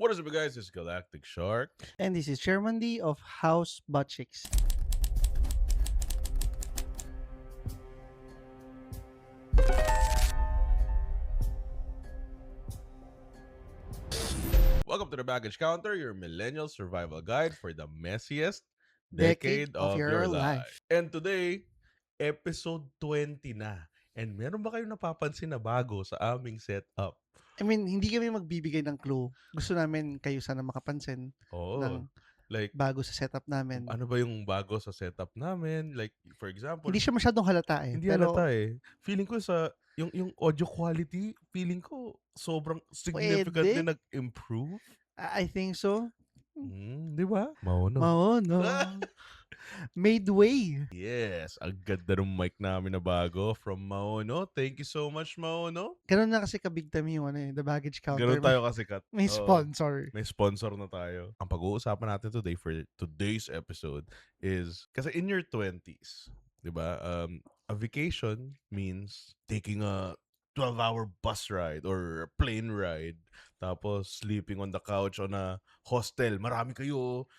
What is up, guys? It's Galactic Shark. And this is Chairman D of House Butt Chicks. Welcome to the Baggage Counter, your millennial survival guide for the messiest Decade decade of of your your life. life. And today, episode 20 na. And meron ba kayong napapansin na bago sa aming setup? I mean, hindi kami magbibigay ng clue. Gusto namin kayo sana makapansin Oo. ng Like, bago sa setup namin. ano ba yung bago sa setup namin? Like, for example, Hindi siya masyadong halata eh. hindi pero halata eh. Feeling ko sa, yung audio quality, feeling ko sobrang significantly Pwede. nag-improve. I think so. Di ba? Mauno. Maono. Made way. Yes, ang ganda ng mic namin na bago from Maono. Thank you so much, Maono. Ganun na kasi kabig time yung The Baggage Counter. Ganun tayo kasi kat. May Oo. sponsor. May sponsor na tayo. Ang pag-uusapan natin today for today's episode is, kasi in your 20s, di ba, a vacation means taking a 12-hour bus ride or plane ride, tapos sleeping on the couch on a hostel. Marami kayo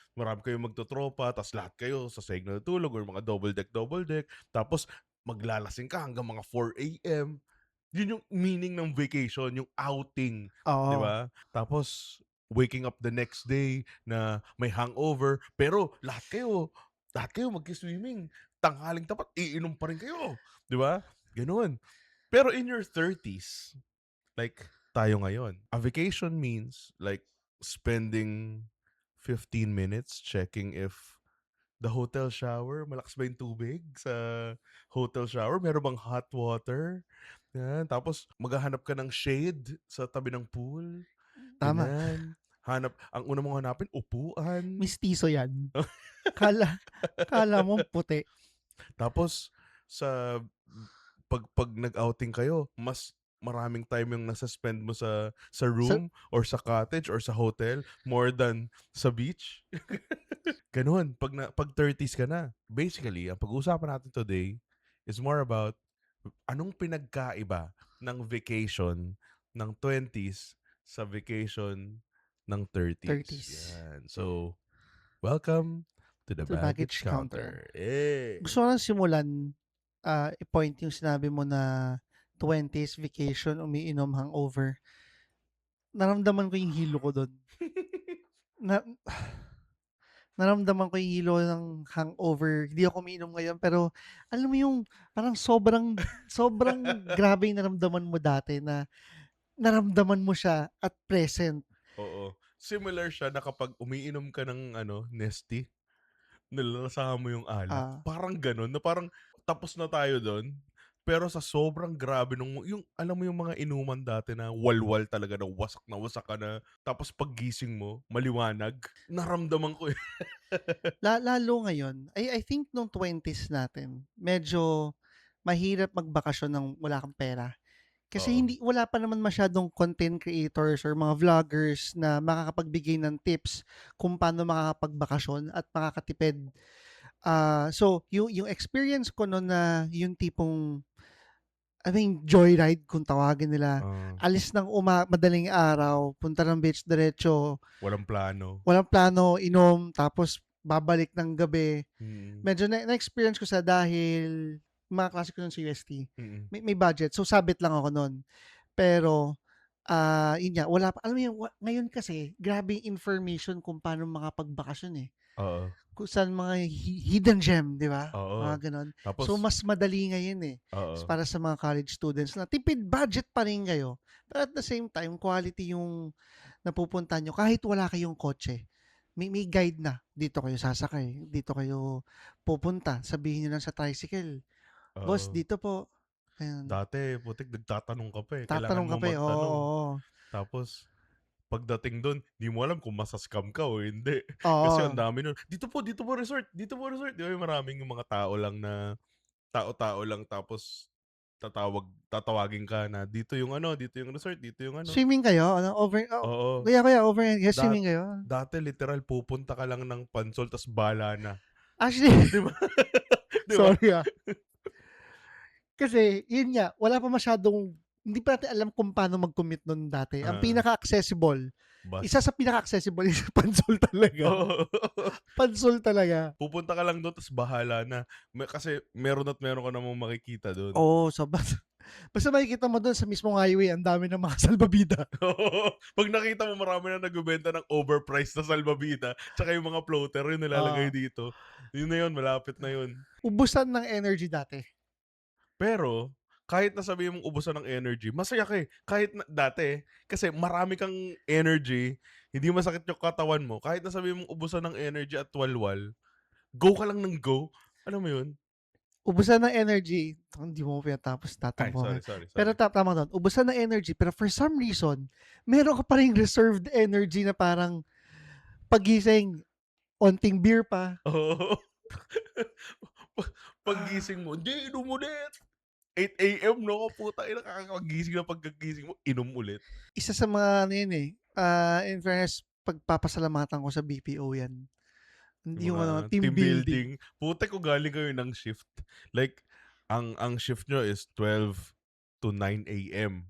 magtotropa, tapos lahat kayo sa sahig na natulog or mga double deck, tapos maglalasing ka hanggang mga 4 a.m. Yun yung meaning ng vacation, yung outing, Oo. di ba? Tapos waking up the next day na may hangover, pero lahat kayo mag-swimming. Tanghaling tapat, iinom pa rin kayo, di ba? Ganun. Pero in your 30s, like tayo ngayon, a vacation means like spending 15 minutes checking if the hotel shower, malakas ba yung tubig sa hotel shower? Meron bang hot water? Yan. Tapos maghahanap ka ng shade sa tabi ng pool. Tama. Ganyan. Ang una mong hanapin, upuan. Mistiso yan. Kala mo puti. Tapos sa pag nag-outing kayo, mas maraming time yung nasa-spend mo sa room or sa cottage or sa hotel more than sa beach. Ganun. Pag 30s ka na. Basically, ang pag-uusapan natin today is more about anong pinagkaiba ng vacation ng 20s sa vacation ng 30s. Yan. So, welcome to the Baggage Counter. Hey. Gusto ko lang simulan, i-point yung sinabi mo na 20s vacation, umiinom, hangover. Naramdaman ko yung hilo ko doon. Naramdaman ko yung hilo ng hangover. Hindi ako umiinom ngayon, pero alam mo yung parang sobrang grabe yung naramdaman mo dati na naramdaman mo siya at present. Oo. Similar siya na kapag umiinom ka ng Nestea, nilalasahan mo yung alak. Parang ganun, na parang tapos na tayo doon. Pero sa sobrang grabe yung alam mo yung mga inuman dati na walwal talaga, na wasak ka na, tapos paggising mo, maliwanag. Naramdaman ko eh. Lalo ngayon, I think nung 20s natin, medyo mahirap magbakasyon ng wala kang pera. Kasi wala pa naman masyadong content creators or mga vloggers na makakapagbigay ng tips kung paano makakapagbakasyon at makakatipid. So, yung experience ko noon na yung tipong joyride kung tawagin nila. Alis ng madaling araw, punta ng beach diretso. Walang plano, inom, tapos babalik ng gabi. Medyo na-experience ko sa dahil mga klase ko nun sa UST. May budget. So, sabit lang ako nun. Pero, yun nga, wala pa. Alam mo yun, ngayon kasi, grabe yung information kung paano makapagbakasyon eh. Oo. Kung saan mga hidden gem, di ba? Oo. Mga ganon. Tapos, so, mas madali ngayon eh. Para sa mga college students na tipid budget pa rin kayo. Pero at the same time, quality yung napupunta nyo. Kahit wala kayong kotse, may guide na. Dito kayo sasakay. Dito kayo pupunta. Sabihin nyo lang sa tricycle. Boss, dito po. Ayan. Dati, putik, nagtatanong ka pa eh. Tatanong ka pa eh. Oo. Tapos, pagdating doon, di mo alam kung masascam ka o hindi. Oo. Kasi ang dami nun. Dito po resort. Di ba maraming yung mga tao lang, tapos tatawagin ka na dito yung resort, dito yung Swimming kayo? Oo. Kuya, over. Yes, swimming kayo? Dati literal, pupunta ka lang ng Pansol, tas bala na. Actually, di ba? Sorry Kasi, yun nga, wala pa masyadong hindi pa natin alam kung paano mag-commute nun dati. Ang Ah, pinaka-accessible, isa sa bus. pinaka-accessible is Pansol talaga. Oo. Pansol talaga. Pupunta ka lang dun ta's bahala na. Kasi meron at meron ka namang makikita dun. Oo, so basta makikita mo dun sa mismong highway, ang dami ng mga salbabida. Oo. 'Pag nakita mo marami na nagbebenta ng overpriced na salbabida tsaka yung mga floater yung nilalagay Oo. dito, yun na yun, malapit na yun. Ubusan ng energy dati. Pero, kahit na sabihin mong ubusan ng energy, masaya ka, eh. Kahit na dati, kasi marami kang energy, hindi masakit yung katawan mo, kahit na sabihin mong ubusan ng energy at walwal, go ka lang ng go. Alam mo yun? Ubusan ng energy, hindi mo pinatapos, Ay, tatampo ka. sorry, sorry, Pero sorry. tama ka dun, ubusan ng energy, pero for some reason, meron ka pa ring reserved energy na parang paggising, onting beer pa. Oo. Pa Paggising mo, "Hindi, inom ulit." 8 AM 'no, putang ina kakakagising na pagkagising mo, inom ulit. Isa sa mga ano yun, eh, in fairness, pagpapasalamatan ko sa BPO yan. Hindi Yung yung ano, mga team team building. building. Putek kung galing kayo ng shift, like ang shift niyo is 12 to 9 AM.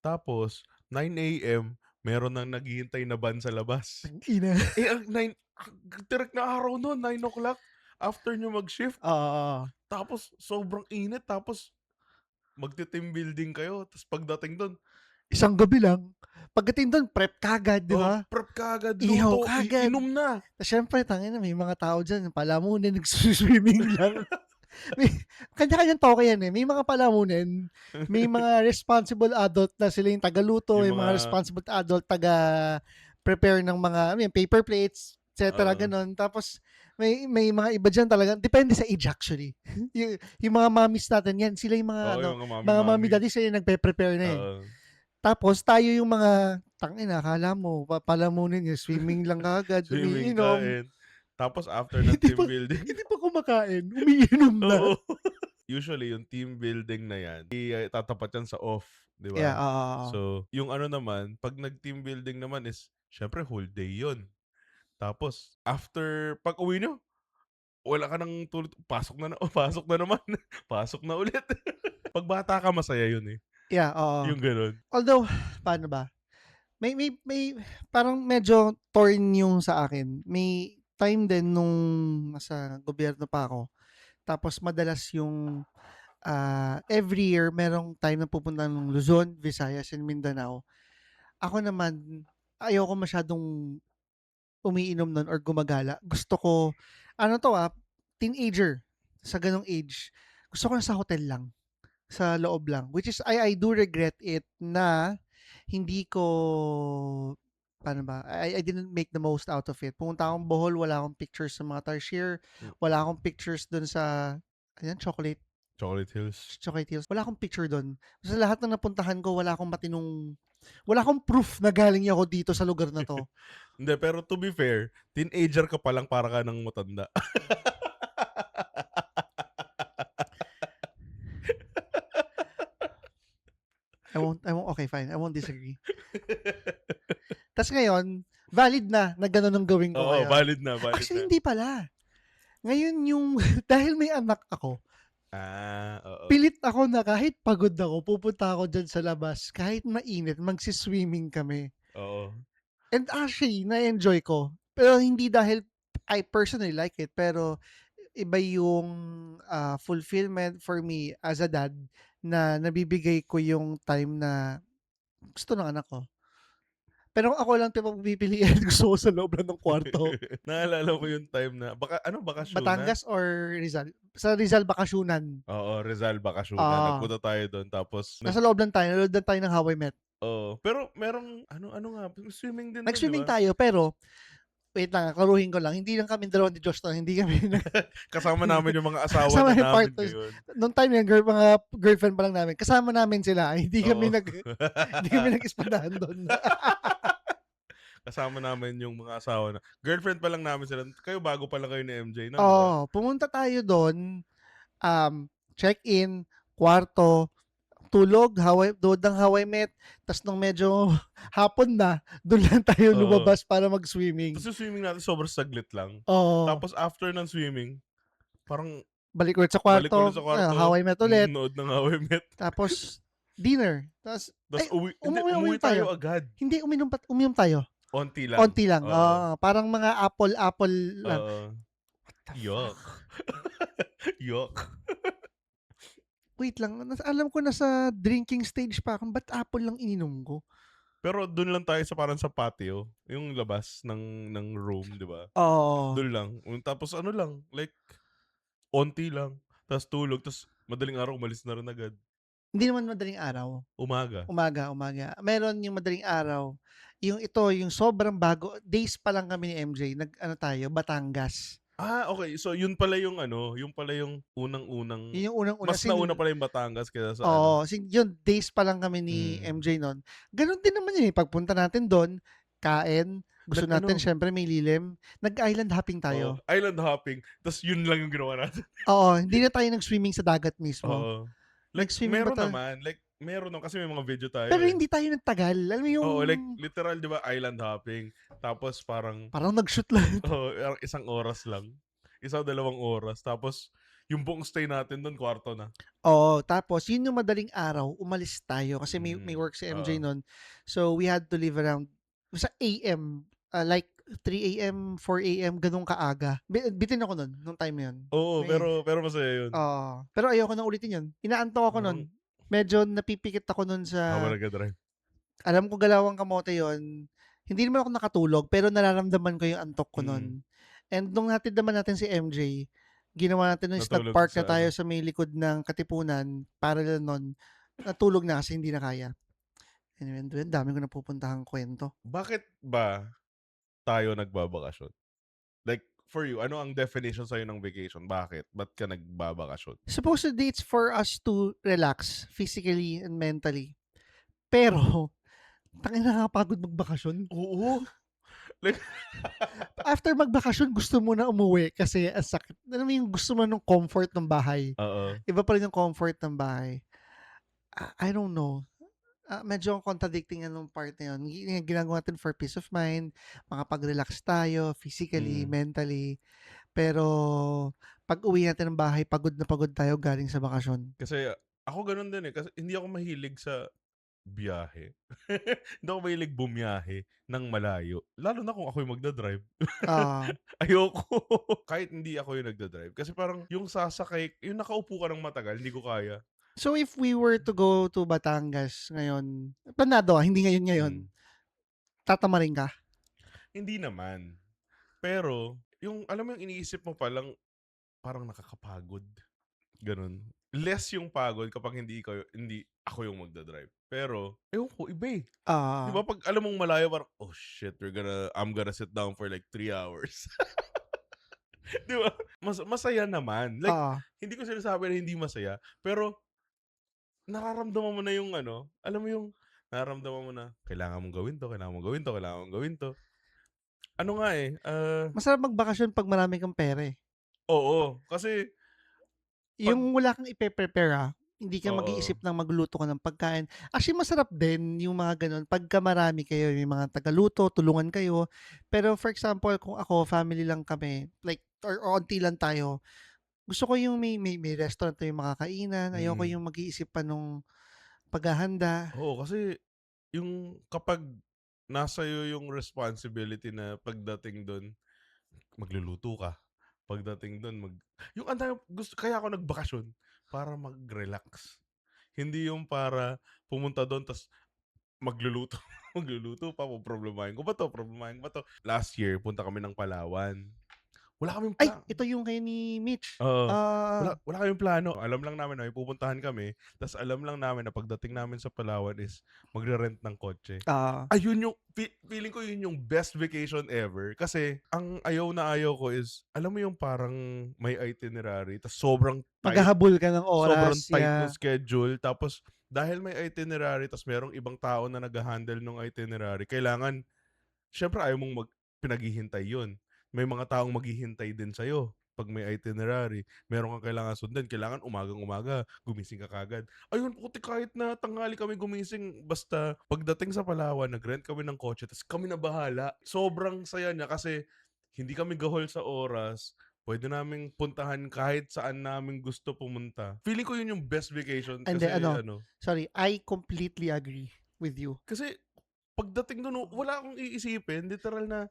Tapos 9 AM meron ng naghihintay na van sa labas. Tangina. Eh, ang 9 tirik na araw nun 9 o'clock after niyo mag-shift. Oo, oo. Tapos sobrang init tapos magte-team building kayo ta's pagdating dun, Isang gabi lang, pagdating dun prep kaagad, 'di oh, ba? prep kaagad, Ihaw luto, kaagad. inom na. Tas siyempre tangina may mga tao diyan palamunin, nagsi-swimming lang. May kanya-kanyang toke yan, eh. May mga palamunin, may mga responsible adult na sila yung tagaluto, Yung may mga mga responsible adult taga-prepare ng mga ano yun, paper plates, et cetera, oo, gano'n. Tapos may mga iba diyan talaga depende sa age actually. Yung mga mommies natin yan, sila yung mga oo, ano, yung mga mga mommy mommy-mommy. daddy sila yung nagpe-prepare na, eh. Oo. Tapos tayo yung mga tangina akala mo palamunin niyo swimming lang kaagad, Swimming, umiinom, kain. Tapos after ng hindi team pa building hindi pa kumakain, umiinom na. oo. Usually yung team building na yan, tatapat yan sa off, 'di Yeah, ba? oo, oo. So, yung ano naman, 'pag nag-team building naman is siyempre whole day yun. Tapos after pag-uwi niyo, wala ka ng tulog, pasok na pasok na naman, pasok na ulit. 'Pag bata ka masaya yun, eh, Yeah, oo. yung gano'n. Although, paano ba? May parang medyo torn yung sa akin. May time din nung nasa gobyerno pa ako, tapos madalas yung, every year merong time na pupunta ng Luzon, Visayas, and Mindanao. Ako naman, ayoko masyadong umiinom nun or gumagala. Gusto ko, ano 'to, teenager, sa gano'ng age, gusto ko nasa hotel lang. Sa loob lang, which is I do regret it na hindi ko paano ba, I didn't make the most out of it. Pumunta akong Bohol, wala akong pictures sa mga tarsier, Hmm, wala akong pictures dun sa ayan, Chocolate Hills. Chocolate Hills, wala akong picture dun. Sa lahat ng napuntahan ko wala akong proof na galing ako dito sa lugar na 'to. Hindi, pero to be fair, teenager ka pa lang para ka ng matanda. Okay fine, I won't disagree. Tas ngayon, valid na gano'n ang gawin ko Oo, ngayon. valid Actually na. hindi pala. Ngayon yung dahil may anak ako, Oo. pilit ako na kahit pagod ako, pupunta ako diyan sa labas, kahit mainit, magsi-swimming kami. Oo. And actually, na-enjoy ko. Pero hindi dahil I personally like it, pero iba yung fulfillment for me as a dad na nabibigay ko yung time na gusto ng anak ko. Pero kung ako lang 'to pagpipilian, gusto ko sa loob lang ng kwarto. Naalala ko yung time na bakasyonan? Batangas or Rizal? Sa Rizal bakasyonan. Oo, Rizal bakasyonan. Ah, Nagpunta tayo dun tapos nasa loob lang tayo, nanood lang tayo ng How I Met. oo, pero merong ano nga, swimming din dun, 'di Nag-swimming ba? tayo pero wait lang, klaruhin ko lang, hindi lang kami dalawa ni Josh nun, hindi kami Kasama namin yung mga asawa kasama na yung namin partners. ngayon. Nung time na yun, mga girlfriend pa lang namin, kasama namin sila, Oo. hindi kami nag-espadahan dun. Kasama namin yung mga asawa na girlfriend pa lang namin sila. Kayo bago pa lang kayo ni MJ nun, 'di ba? Oo, pumunta tayo dun, check-in, kwarto, tulog, dood ng How I Met, tas nung medyo hapon na, dun lang tayo Oo. lumabas para mag-swimming. Tapos yung swimming natin sobrang saglit lang. Oo, Tapos after ng swimming, parang balik ulit sa balik ulit kwarto, sa How kwarto, I Met ulit. nood ng How I Met. Tapos dinner, ta's Tas ay umuwi uminom tayo tayo. agad. Hindi uminom tayo, Onti lang, onti lang, oo. oo, parang mga apple lang. Oo. What the fuck? Yuck. Yuck. Wait lang, alam ko nasa drinking stage pa ako, ba't apple lang ininom ko? Pero dun lang tayo sa parang sa patio, yung labas ng room, 'di ba? Oo, Dun lang, tapos ano lang, like onti lang, tas tulog, tas madaling araw umalis na rin agad. hindi naman madaling araw, Umaga. umaga. Meron yung madaling araw, yung sobrang bago, days pa lang kami ni MJ nag-ano tayo, Batangas. Okey. So yun pala yung ano, yun pala yung unang-unang Yun yung unang-una mas nauna pala yung Batangas kaysa sa ano. oo, yun days pa lang kami ni Hmm. MJ nun. Gano'n din naman yun, eh, pagpunta natin dun, kain, gusto natin Nag-ano, siyempre may lilim, nag-island hopping tayo. island hopping, tas yun lang yung ginawa natin. Oo, hindi na tayo nag-swimming sa dagat mismo. Oo. Like Nag-swimming ba meron tayo, naman, kasi may mga video tayo, pero eh. hindi tayo nagtagal. Alam mo yung Oo, like literal 'di ba island hopping, tapos parang parang nag-shoot lang. parang isang oras lang, 1 o 2 oras, tapos yung buong stay natin dun kwarto na. Oo, tapos yun yung madaling araw, umalis tayo kasi may Mm, work si MJ oo. nun. So, we had to leave around sa AM, like 3 AM, 4 AM, gano'n kaaga. Bitin ako nun, nung time na yun. Oo, May pero masaya yun. oo, pero ayoko na ulitin yun. Inaantok ako Parang nun. Medyo napipikit ako nun habang sa nagda-drive. alam ko galawang kamote yon. Hindi naman ako nakatulog pero nararamdaman ko yung antok ko Mm, nun. And nung hatid naman natin si MJ, ginawa natin nun is natulog nag-park na sa tayo ano. sa may likod ng Katipunan, parallel nun, natulog na kasi hindi na kaya. Anyway, ang dami ko napupuntahang kuwento. Bakit ba tayo nagbabakasyon? Like, for you, ano ang definition sa'yo ng vacation? Bakit? Ba't ka nagbabakasyon? Supposedly, it's for us to relax physically and mentally. Pero, tangina nakakapagod magbakasyon. Oo. Like After magbakasyon, gusto mo na umuwi kasi ang sakit. Alam mo yung gusto mo nung comfort ng bahay. oo. Iba pa rin yung comfort ng bahay. I don't know. Medyo contradicting yan nung part na yun. Ginagawa natin for peace of mind, makapag-relax tayo physically, Mm. mentally. Pero pag uwi natin ng bahay, pagod na pagod tayo galing sa bakasyon. Kasi ako gano'n din, eh, kasi hindi ako mahilig sa biyahe. Hindi ako mahilig bumiyahe ng malayo, lalo na kung ako yung magda-drive. Ah, Ayoko. Kahit hindi ako yung nagda-drive kasi parang yung sasakay yung nakaupo ka ng matagal, hindi ko kaya. so if we were to go to Batangas ngayon, planado hindi ngayon, Hmm. tatamarin ka? Hindi naman. Pero yung alam mo yung iniisip mo palang parang nakakapagod, gano'n. Less yung pagod kapag hindi ako yung magda-drive. Pero ewan ko, iba, eh. 'Di Ah, ba 'pag alam mong malayo parang, "Oh shit, I'm gonna sit down for like 3 hours." 'Di ba? Masaya naman. Like, oo. hindi ko sinasabi na hindi masaya, pero nararamdaman mo na yung ano, alam mo yung nararamdaman mo na, kailangan mong gawin 'to, kailangan mong gawin 'to, kailangan mong gawin 'to. Ano nga, eh, Masarap magbakasyon 'pag marami kang pera, eh. oo. Kasi 'pag Yung wala kang ipe-prepare, hindi ka oo. mag-iisip ng magluto ka ng pagkain. Actually, masarap din yung mga gano'n pagka marami kayo, yung mga tagaluto, tulungan kayo. Pero for example, kung ako, family lang kami, like or onti lang tayo, gusto ko yung may restaurant na yung makakainan, ayoko Mm. yung mag-iisip pa nung paghahanda. Oo, kasi yung kapag nasa iyo yung responsibility na pagdating dun, magluluto ka. Pagdating dun yung ang dami kaya ako nagbakasyon, para mag-relax. Hindi yung para pumunta dun ta's magluluto, magluluto pa, poproblemahin ko ba 'to. Last year punta kami ng Palawan. Wala kaming Ay, pla ito yung kay ni Mitch. Oo. Wala Ah, wala kaming plano. Alam lang namin na may pupuntahan kami, ta's alam lang namin na pagdating namin sa Palawan is magre-rent ng kotse. ah, Ayun yung feeling ko yun yung best vacation ever. Kasi ang ayaw na ayaw ko is, alam mo yung parang may itinerary ta's maghahabol ka ng oras, sobrang tight nung yeah. schedule. Tapos dahil may itinerary ta's merong ibang tao na nagha-handle nung itinerary, kailangan siyempre ayaw mong pinaghihintay yun. May mga taong maghihintay din sa'yo 'pag may itinerary. Meron kang kailangan sundan, kailangan umagang-umaga, gumising ka kaagad. Ayun, putik kahit na tanghali kami gumising, basta pagdating sa Palawan, nag-rent kami ng kotse ta's kami na bahala. Sobrang saya niya kasi hindi kami gahol sa oras, puwede naming puntahan kahit saan namin gusto pumunta. Feeling ko yun yung best vacation Hindi kasi ano, ano, sorry, I completely agree with you. kasi pagdating dun wala akong iisipin, literal na,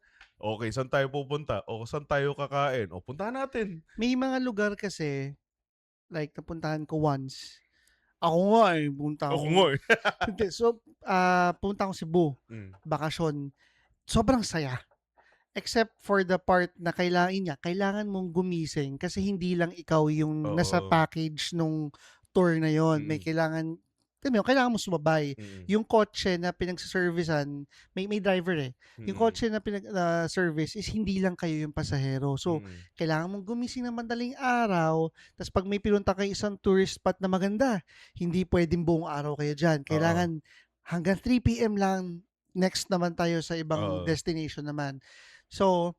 "Okey, saan tayo pupunta? O saan tayo kakain? O puntahan natin." May mga lugar kasi, like napuntahan ko once, ako nga, eh, pumunta Ako nga, ako eh. hindi, so, pumunta akong Cebu, Hmm, bakasyon. Sobrang saya. Except for the part na kailangan mong gumising kasi hindi lang ikaw yung nasa oo. package nung tour na yon. May Mm, kailangan mo sumabay. mm, Yung kotse na pinagse-servicean, may driver, eh. Yung mm, kotse na service is hindi lang kayo yung pasahero. So, mm, kailangan mong gumising ng madaling araw, ta's 'pag may pinunta kayong isang tourist spot na maganda, hindi puwedeng buong araw kayo diyan. oo, Kailangan hanggang 3 PM lang, next naman tayo sa ibang oo, destination naman. So,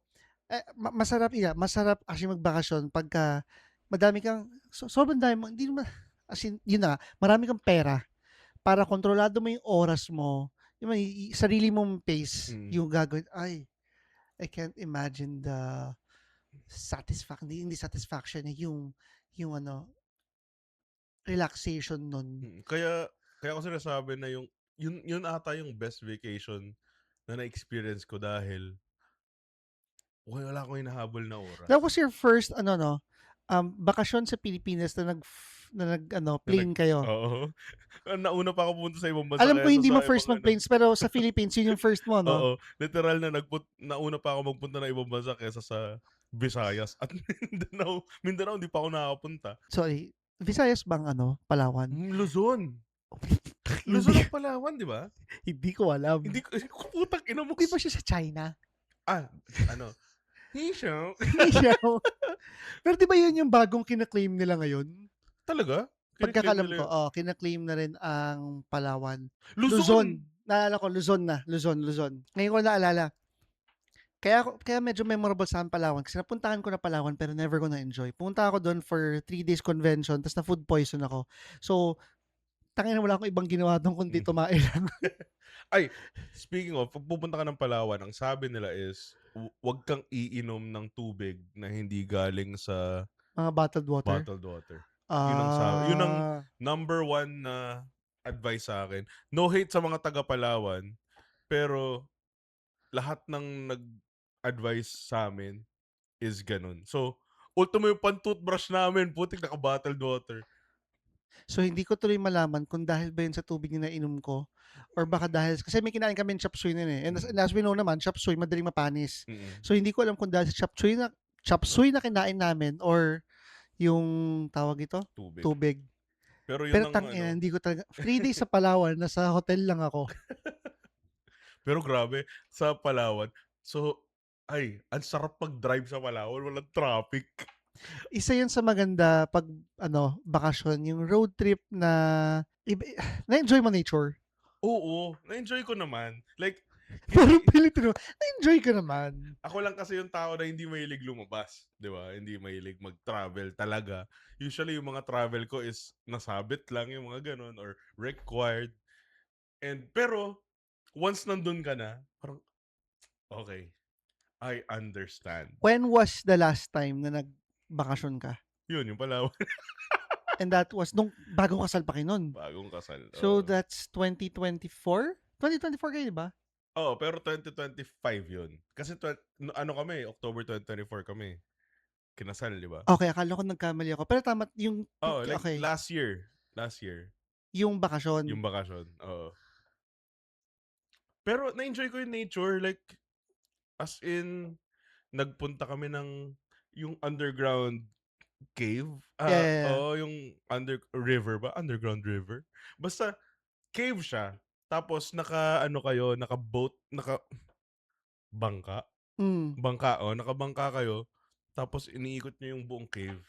masarap actually magbakasyon pagka madami kang sobrang dami mo hindi naman as in yun na nga, marami kang pera para kontrolado mo yung oras mo, yung may sarili mong pace mm, yung gagawin. Ay, I can't imagine the hindi satisfaction, eh, yung ano, relaxation nun. mm. Kaya ko sinasabi na yun ata yung best vacation na na-experience ko dahil wala akong hinahabol na That oras. was your first ano 'no, bakasyon sa Pilipinas na ano, Na nag plane kayo? Oo. Nauna pa ako pumunta sa ibang bansa Alam ko kaysa hindi mo sa first ibang ano. mag-planes pero sa Philippines yun yung first mo 'no? Oo, literal na nauna pa ako magpunta ng ibang bansa kaysa sa Visayas at Mindanao hindi pa ako nakakapunta. Sorry, Visayas bang ano, Palawan? Luzon. Hindi Luzon ang Palawan, 'di ba? hindi ko Hindi alam. ko putang ina mo 'Di ba siya sa China? ano, Hisham. Siya pero 'di ba yun yung bagong kina-claim nila ngayon? Talaga? Kine-claim Pagkakaalam nila ko, yun? kina-claim na rin ang Palawan. Luzon! Luzon, naalala ko Luzon. Ngayon ko naalala. Kaya medyo memorable sa'kin Palawan kasi napuntahan ko na Palawan pero never ko na-enjoy. Pumunta ako dun for 3 days convention ta's na-food poison ako. So, tangina wala akong ibang ginawa dun kundi Hmm. tumae lang. Ay, speaking of, 'pag pupunta ka ng Palawan, ang sabi nila is, 'wag kang iinom ng tubig na hindi galing sa Mga bottled water? bottled water. Yun ang Ah, number one na advice sa'kin. No hate sa mga taga Palawan, pero lahat ng nag-advice sa'min is gano'n. So, ultimo yung pan-toothbrush namin putik naka-bottled water. so hindi ko tuloy malaman kung dahil ba yun sa tubig na nainom ko or baka dahil kasi may kinain kaming chop suey nun, eh, and Mm, as we know naman chop suey madaling mapanis. mm, So hindi ko alam kung dahil sa chop suey na kinain namin or yung tawag ito, tubig. tubig. Pero yun Pero ang tangina ano, hindi ko talaga 3 days sa Palawan nasa hotel lang ako. pero grabe sa Palawan, so ang sarap mag-drive sa Palawan, walang traffic. Isa yun sa maganda 'pag ano, bakasyon, yung road trip na na-enjoy mo nature. Oo, na-enjoy ko naman. Like, Parang hindi Pilipino, na-enjoy ko naman. ako lang kasi yung tao na hindi mahilig lumabas, 'di ba? Hindi mahilig mag-travel talaga. Usually yung mga travel ko is nasabit lang yung mga gano'n or required. Pero once nandun ka na, parang, okay, I understand. When was the last time na nagbakasyon ka? Yun yung Palawan, And that was nung bagong kasal pa kayo nun. bagong kasal, So oo. that's 2024? 2024 kayo 'di ba? Oo, pero 2025 yun. Kasi ano kami, October 2024 kami kinasal, 'di ba? Okey, akala ko nagkamali ako. Pero tama yung Oo, like okey, last year, yung bakasyon. yung bakasyon, oo. Pero na-enjoy ko yung nature, like, as in, nagpunta kami ng yung underground cave, Yeah, yeah, yeah. oo, yung river ba? Underground river? Basta cave siya, tapos naka-ano kayo, naka-boat, bangka? Hmm, Bangka, nakabangka kayo, tapos iniikot niyo yung buong cave.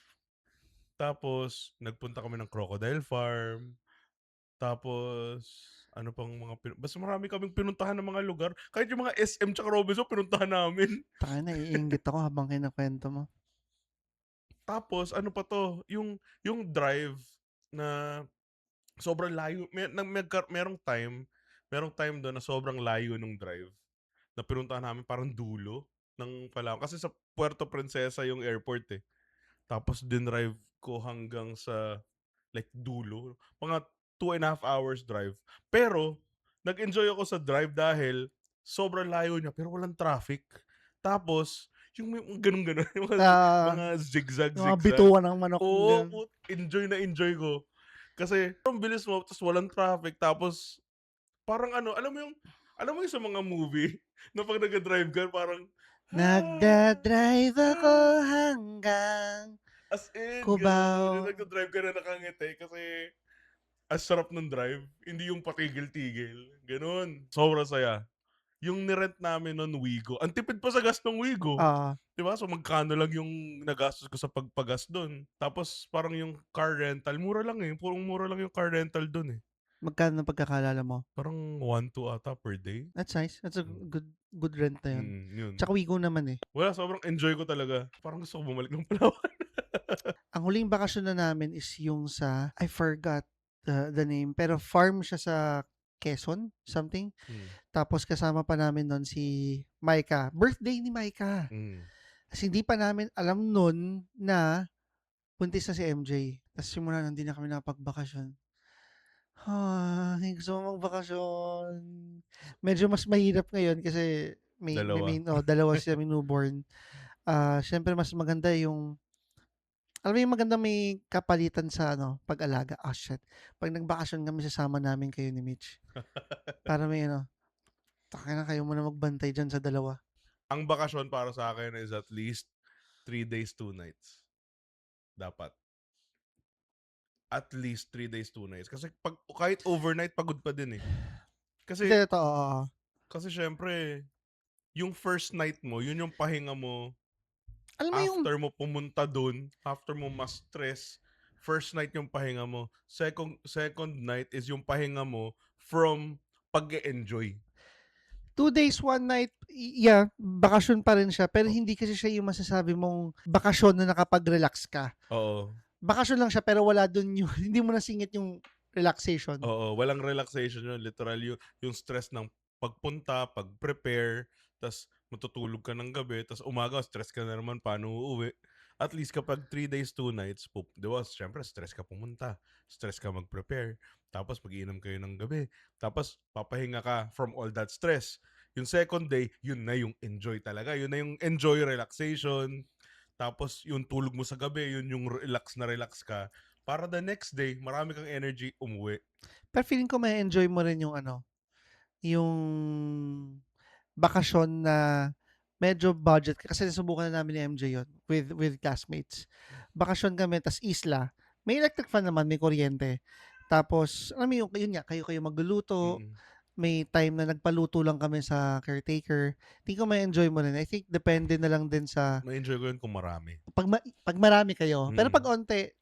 Tapos nagpunta kami ng crocodile farm, tapos ano pang mga basta marami kaming pinuntahan ng mga lugar. Kahit yung mga SM tsaka Robinson pinuntahan namin. tangina naiinggit ako habang kinukuwento mo. Tapos ano pa 'to, yung drive na sobrang layo merong time dun na sobrang layo nung drive na pinuntahan namin parang dulo. ng Palawan. Kasi sa Puerto Princesa yung airport eh. Tapos dinrive ko hanggang sa like dulo. Mga 2.5 hours drive. Pero, nag-enjoy ako sa drive dahil sobrang layo niya pero walang traffic. Tapos, yung may mga ganun-ganun, yung Ah, mga yung mga zigzag-zigzag. bituan ng manok, Oo, ganun. enjoy na enjoy ko. Kasi, ang bilis mo, tapos walang traffic, tapos, parang ano, alam mo yung sa mga movie, na pag nag-drive ka, parang, Nagda-drive ako ah, hanggang as in, gano'n. Yung Cubao. nagda-drive ka na nakangiti kasi ang sarap ng drive, hindi yung patigil-tigil, gano'n. Sobrang saya. Yung ni-rent namin nun Wigo, ang tipid pa sa gas ng Wigo. Oo. 'Di ba? So, magkano lang yung nagastos ko sa pagpagas dun. Tapos parang yung car rental, mura lang eh, purong mura lang yung car rental dun eh. Magkano ng pagkakaalala mo? Parang 1-2 ata per day. That's nice. That's a Hmm, good rent na yun. yun. Tsaka Wigo naman eh. Wala, sobrang enjoy ko talaga. Parang gusto ko bumalik ng Palawan. Ang huling bakasyon na namin is yung sa, I forgot the name, pero farm siya sa Quezon, something. Hmm, Tapos kasama pa namin nun si Maika. Birthday ni Maika. hmm. Kasi hindi pa namin alam nun na buntis na si MJ. Tapos simula nun, hindi na kami nakapagbakasyon. Gusto ko magbakasyon. Medyo mas mahirap ngayon kasi Dalawa. dalawa sila may newborn. Siyempre mas maganda yung, alam mo yung maganda may kapalitan sa ano, pag-alaga. Shit. Pag nagbakasyon kami, sasama namin kayo ni Mitch. Para may ano, taka na kayo muna magbantay dyan sa dalawa. Ang bakasyon para sa akin is at least 3 days, 2 nights. Dapat. At least 3 days, 2 nights. Kasi kahit overnight, pagod pa din eh. Hindi, Kasi, ito, oo. kasi syempre, yung first night mo, yun yung pahinga mo Alam mo yung after mo pumunta dun, after mo ma-stress. First night yung pahinga mo. Second night is yung pahinga mo from pag-enjoy. 2 days, 1 night, yeah, bakasyon pa rin siya. Pero O- hindi kasi siya yung masasabi mong bakasyon na nakapag-relax ka. Oo. Bakasyon lang siya pero wala dun yung, hindi mo nasingit yung relaxation. Oo, walang relaxation yun. Literal yung stress ng pagpunta, pag-prepare, tas matutulog ka ng gabi, tas umaga, stress ka na naman paano uuwi. At least kapag 3 days, 2 nights, di ba, syempre stress ka pumunta, stress ka mag-prepare, tapos mag-iinom kayo ng gabi, tapos papahinga ka from all that stress. Yung second day, yun na yung enjoy talaga. Yun na yung enjoy relaxation. Tapos yung tulog mo sa gabi, yun yung relax ka. Para the next day, marami kang energy umuwi. Pero feeling ko may enjoy mo rin yung ano, yung bakasyon na medyo budget kasi nasubukan na namin ni MJ yun with classmates. Bakasyon kami tas isla. May electric fan naman, may kuryente. Tapos, alam mo yung, yun nga, kayo magluluto, Mm. may time na nagpaluto lang kami sa caretaker. Tingin ko may enjoy mo rin. I think depende na lang din sa Ma-enjoy ko yun kung marami. pag marami kayo. Pero pag Mm. onte,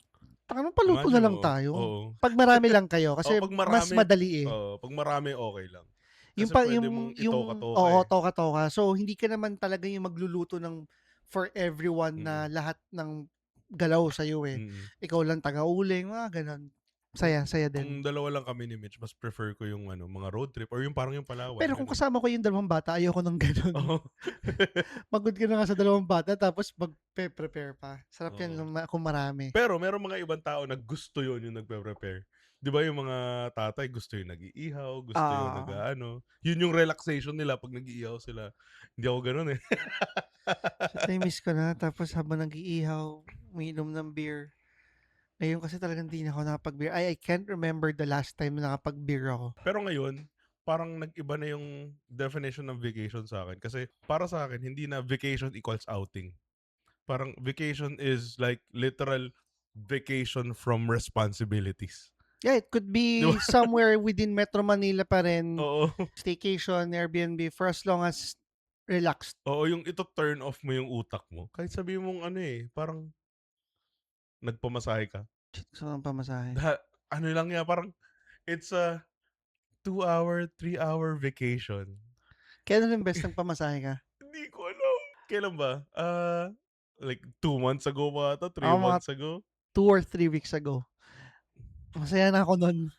taka paluto na Imagine lang mo, tayo. oo. Pag marami lang kayo Oo, kasi mas madali eh. pag marami okay lang. Yung Kasi pa pwede mong itoka-toka oo, eh. toka-toka. So, hindi ka naman talaga yung magluluto ng for everyone na Mm. lahat ng galaw sa'yo eh. Mm. Ikaw lang taga-uling, mga gano'n. Saya, saya din. Kung dalawa lang kami ni Mitch, mas prefer ko yung ano, mga road trip or yung parang yung Palawan, Pero kung ganun. kasama ko yung dalawang bata, ayoko ng gano'n. Oo. Pagod ka na nga sa dalawang bata tapos magpe-prepare pa. Sarap yan Oo. kung marami. Pero merong mga ibang tao na gusto yun yung nagpe-prepare. 'Di ba yung mga tatay gusto yung nag-iihaw, gusto yung Ah, nag-aano. Yun yung relaxation nila pag nag-iihaw sila. Hindi ako gano'n eh. shit, na-miss ko na. Tapos habang nag-iihaw, umiinom ng beer. Ngayon kasi talagang di na ako nakapag-beer. I can't remember the last time na nakapag-beer ako. Pero ngayon, parang nag-iba na yung definition ng vacation sa akin. Kasi para sa akin, hindi na vacation equals outing. Parang vacation is like literal vacation from responsibilities. Yeah, it could 'Di ba? be somewhere within Metro Manila pa rin, Oo. staycation, Airbnb, for as long as relaxed. Oo, yung ito turn off mo yung utak mo. Kahit sabihin mong ano eh, parang nagpamasahe ka. Shit, gusto ko ng pamasahe. Da, ano lang yan, parang it's a 2 hour, 3 hour vacation. Kailan yung best nagpamasahe ka? Hindi ko alam. Kailan ba? Like 2 months ago ba ata? three Ako mga months ago? 2 or 3 weeks ago. Masaya na ako nun.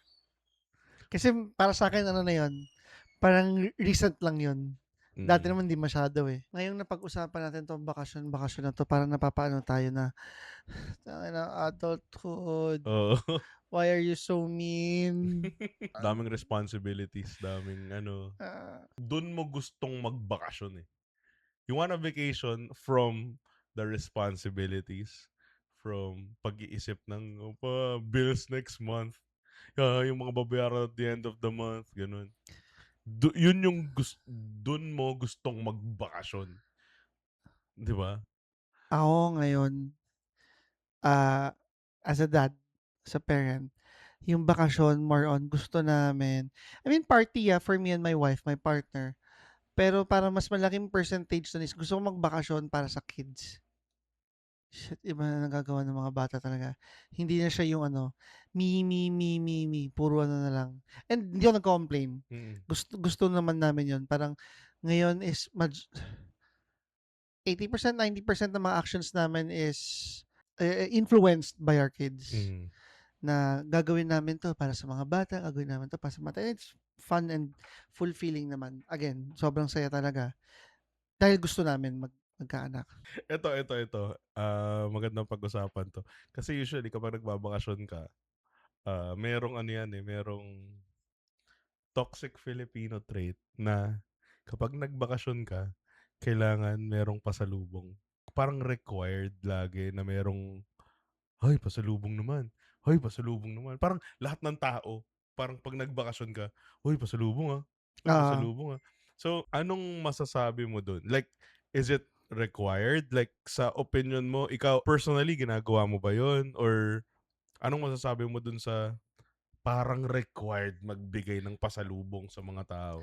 Kasi para sa akin, ano na yun, parang recent lang yun. Dati Mm. naman 'di masyado, eh. Ngayong napag-usapan natin 'tong bakasyon-bakasyon na 'to parang napapaano tayo na, tangina adulthood, Oo. why are you so mean? Daming responsibilities, daming ano, Ah, dun mo gustong magbakasyon, eh. You want a vacation from the responsibilities, from pag-iisip ng, bills next month, yung mga babayaran at the end of the month, gano'n. Yun yung dun mo gustong magbakasyon, 'di ba? ako ngayon, ah, as a dad, as a parent, yung bakasyon more on gusto namin I mean party, for me and my wife, my partner. Pero parang mas malaking percentage dun is gusto ko magbakasyon para sa kids. Shit, iba na nagagawa ng mga bata talaga. Hindi na siya yung ano, me, puro ano na lang. And hindi ako nagko-complain. Mm, Gusto gusto naman namin yun. Parang ngayon is 80%, 90% ng mga actions namin is influenced by our kids. mm. Na gagawin namin to para sa mga bata, gagawin namin to para sa mata. It's fun and fulfilling naman. Again, sobrang saya talaga. Dahil gusto namin magkaanak. Ito, magandang pag-usapan 'to. Kasi usually kapag nagbabakasyon ka, merong ano yan, eh, merong toxic Filipino trait na kapag nagbakasyon ka, kailangan merong pasalubong. Parang required lagi na merong, "Hoy, pasalubong naman. Hoy, pasalubong naman." Parang lahat ng tao, parang 'pag nagbakasyon ka, "Hoy, pasalubong, ah. Hoy, Oo. pasalubong, ah." So, anong masasabi mo dun? Like, is it required? Like, sa opinion mo, ikaw personally, ginagawa mo ba yun? Or anong masasabi mo dun sa parang required magbigay ng pasalubong sa mga tao?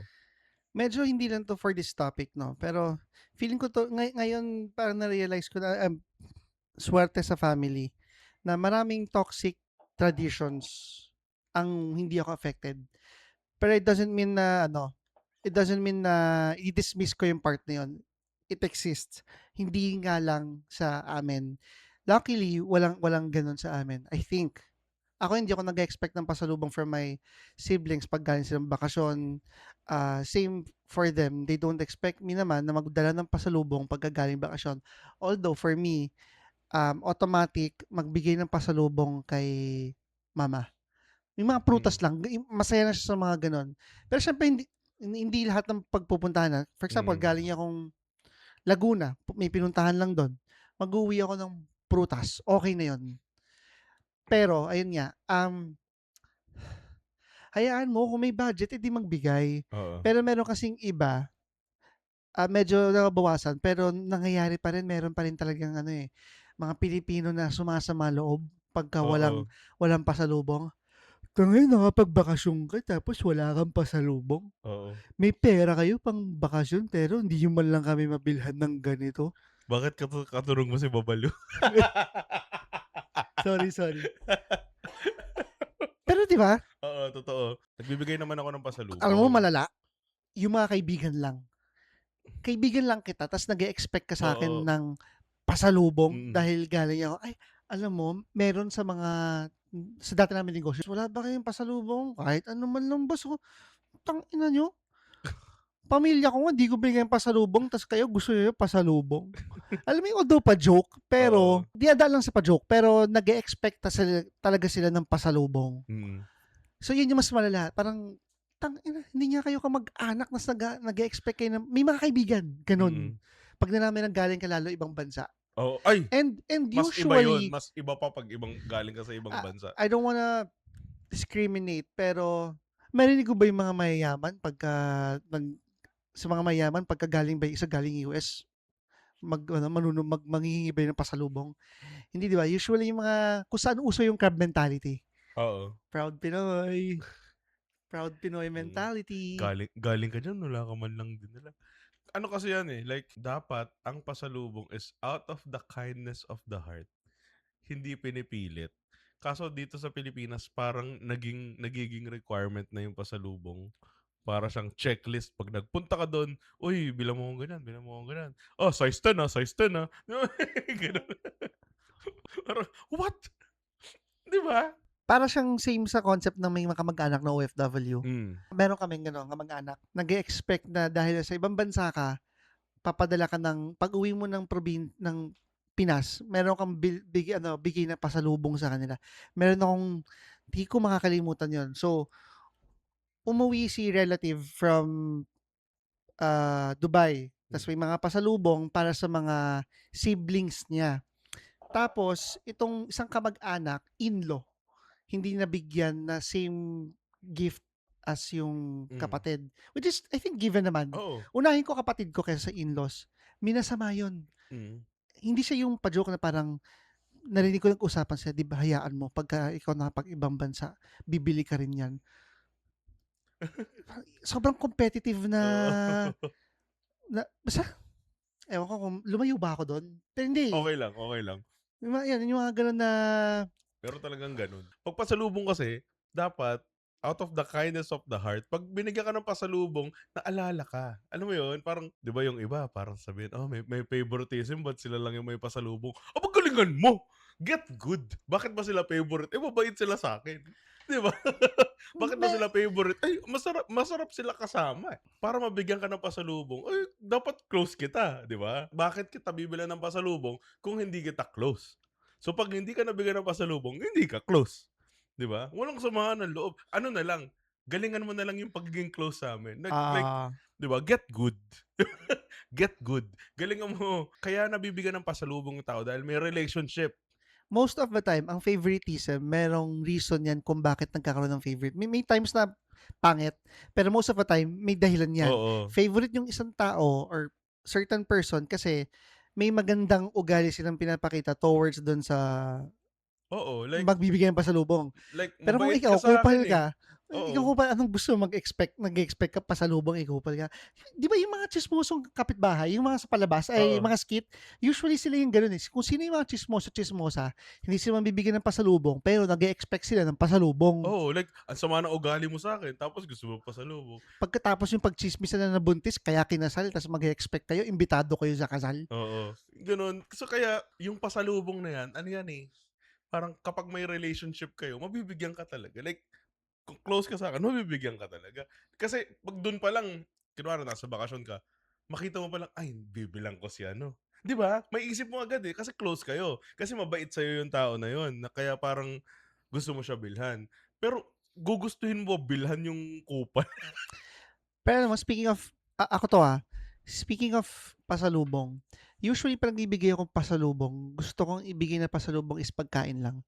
Medyo hindi lang 'to for this topic 'no, pero feeling ko 'to ngayon parang na-realize ko na, swerte sa family na maraming toxic traditions ang hindi ako affected. Pero it doesn't mean na ano, it doesn't mean na i-dismiss ko yung part na yun. It exists. Hindi nga lang sa amin. Luckily, walang walang gano'n sa amin, I think. Ako hindi ako nag-expect ng pasalubong from my siblings 'pag galing silang bakasyon. Same for them, they don't expect me naman na magdala ng pasalubong pagka galing bakasyon. Although for me, automatic magbigay ng pasalubong kay mama. Yung mga prutas Mm, lang, masaya na siya sa mga gano'n. Pero siyempre hindi lahat ng pagpupuntahan na for example, mm, galing akong Laguna, may pinuntahan lang do'n, mag-uuwi ako ng prutas, okey na 'yun. Pero ayun nga, hayaan mo kung may budget, eh, di magbigay. oo. Pero meron kasing iba, medyo nababawasan pero nangyayari pa rin, meron pa rin talagang ano, eh, mga Pilipino na sumasama loob pagka walang Oo, walang pasalubong. "Tangina nakapagbakasyon ka tapos wala kang pasalubong. oo. May pera kayo pang-bakasyon pero hindi niyo man lang kami mabilhan ng ganito." Bakit katurog mo si Babalu? Sorry, sorry. Pero 'di ba, Oo, totoo. Nagbibigay naman ako ng alam mo pasalubong. malala, yung mga kaibigan lang. Kaibigan lang kita ta's nag-e-expect ka sa'kin Oo, ng pasalubong mm, dahil galing ako ay, alam mo meron sa mga sa dati naming negosyo, "Wala ba kayong pasalubong? Kahit ano man lang ba so tangina niyo, pamilya ko nga di ko binigyan pasalubong ta's kayo gusto niyo pasalubong." Alam mo yung although pa-joke, pero oo, dinadaan lang sa pa-joke, pero nag-e-expect talaga sila ng pasalubong. mm, So yun yung mas malala, parang tangina hindi nga kayo kamag-anak ta's nag-e-expect kayo ng may mga kaibigan gano'n. mm. 'Pag nalaman na galing ka lalo ibang bansa. Oo, ay, And mas iba yun, usually, mas iba pa 'pag ibang galing ka sa ibang bansa. I don't wanna discriminate pero narinig ko ba yung mga mayayaman sa mga mayayaman pagka galing ba yung isa galing US mag-ano manghihingi ba ng pasalubong? Hindi 'di ba? Usually yung mga kung saan uso yung crab mentality. Oo, Proud Pinoy, proud Pinoy mm. mentality. Galing ka diyan wala ka man lang dinala. Ano kasi yan, eh, like dapat ang pasalubong is out of the kindness of the heart, hindi pinipilit. Kaso dito sa Pilipinas parang nagiging requirement na yung pasalubong. Para siyang checklist 'pag nagpunta ka dun, "Uy, bilang mo akong ganyan, bilang mo akong ganyan. Oh, size 10, size 10, ah." Gano'n. Parang, what? 'Di ba? Para siyang same sa concept ng may mga kamag-anak na OFW. Hmm, Meron kaming gano'n kamag-anak, nag-e-expect na dahil sa ibang bansa ka, papadala ka ng pag-uwi mo ng ng Pinas, meron kang bigay na pasalubong sa kanila. Meron akong 'di ko makakalimutan 'yun. So, umuwi si relative from, Dubai, ta's hmm. may mga pasalubong para sa mga siblings niya. Tapos itong isang kamag-anak, in-law, hindi nabigyan na same gift as yung Hmm, kapatid. Which is I think given naman. oo, Unahin ko kapatid ko kaysa sa in-laws. Minasama yun. mm. Hindi siya yung pa-joke na parang narinig ko nag-usapan sila, 'di ba hayaan mo pagka ikaw nakapag-ibang bansa, bibili ka rin 'yan. Sobrang competitive na Oo. basta ewan ko kung lumayo ba ako dun? Pero hindi, eh. Okey lang. Yung mga 'yan, yung mga gano'n na Pero talagang gano'n. 'Pag pasalubong kasi, dapat out of the kindness of the heart, 'pag binigyan ka ng pasalubong, naalala ka. Alam mo 'yun, parang 'di ba yung iba parang sabihin, "Oh, may favoritism, ba't sila lang yung may pasalubong?" Aba, galingan mo! Get good. Bakit ba sila favorite? Eh, mabait sila sa'kin, 'di ba? Bakit ba me sila favorite? Ay, masarap masarap sila kasama, eh. Para mabigyan ka ng pasalubong, ay dapat close kita, 'di ba? Bakit kita bibilhan ng pasalubong kung hindi kita close? So 'pag hindi ka nabigyan ng pasalubong, hindi ka close, 'di ba? Walang samahan ng loob. Ano na lang, galingan mo na lang yung pagiging close sa'min. Like, ah, 'di ba, get good. Get good. Galingan mo. Kaya nabibigyan ng pasalubong yung tao dahil may relationship. most of the time ang favoritism merong reason 'yan kung bakit nagkakaroon ng favorite. May times na pangit, pero most of the time may dahilan 'yan. Oo. Favorite yung isang tao or certain person kasi may magandang ugali silang pinapakita towards dun sa Oo, magbibigay ng pasalubong. Pero kung mabait ka ikaw sa'kin, kupal eh. ka, ikaw Oo. kupal anong gusto mo mag-expect nag-e-expect ka pasalubong, eh, kupal ka. 'Di ba yung mga tsismosong kapitbahay, yung mga sa palabas ay Oo. mga skit, usually sila yung gano'n, eh. Kung sino yung mga tsismoso-tsismosa, hindi sila mabibigyan ng pasalubong pero nag-e-expect sila ng pasalubong. Oo, like ang sama ng ugali mo sa'kin tapos gusto mo pasalubong. Pagkatapos yung pagtsismisan na nabuntis kaya kinasal ta's mag-e-expect kayo imbitado kayo sa kasal. Oo, gano'n. So kaya yung pasalubong na 'yan, ano 'yan, eh, parang kapag may relationship kayo, mabibigyan ka talaga. Like, kung close ka sa'kin, mabibigyan ka talaga. Kasi 'pag dun pa lang, kunwari nasa bakasyon ka, makita mo pa lang, "Ay, bibilhan ko si ano." 'Di ba? Maiisip mo agad, eh, kasi close kayo. Kasi mabait sa'yo yung tao na yun na kaya parang gusto mo siya bilhan. Pero gugustuhin mo bilhan yung kupal. Pero alam mo speaking of ako 'to, speaking of pasalubong, usually 'pag nagbibigay akong pasalubong, gusto kong ibigay na pasalubong is pagkain lang.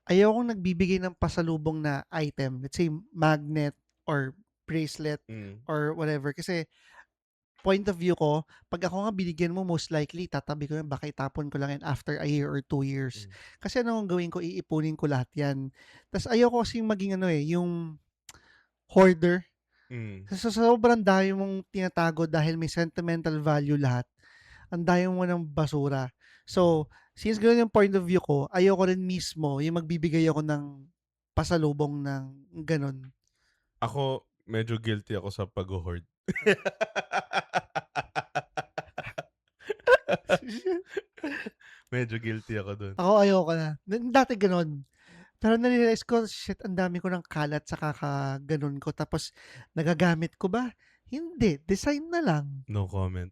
Ayokong nagbibigay ng pasalubong na item, let's say magnet or bracelet Hmm, or whatever. Kasi point of view ko, 'pag ako nga binigyan mo most likely tatabi ko yan, baka itapon ko lang yan after a year or 2 years. hmm, Kasi ano ang gawin ko, iipunin ko lahat yan. Tas ayoko kasing maging ano, yung hoarder. hmm. Sa sobrang dami mong tinatago dahil may sentimental value lahat, ang dami mo ng basura. So, since gano'n yung point of view ko, ayoko rin mismo yung magbibigay ako ng pasalubong ng gano'n. Ako, medyo guilty ako sa pagho-hoard. Medyo guilty ako dun. Ako ayoko na. Dati gano'n. Pero na-realize ko, shit ang dami ko ng kalat sa kakagano'n ko tapos nagagamit ko ba? Hindi, design na lang. No comment.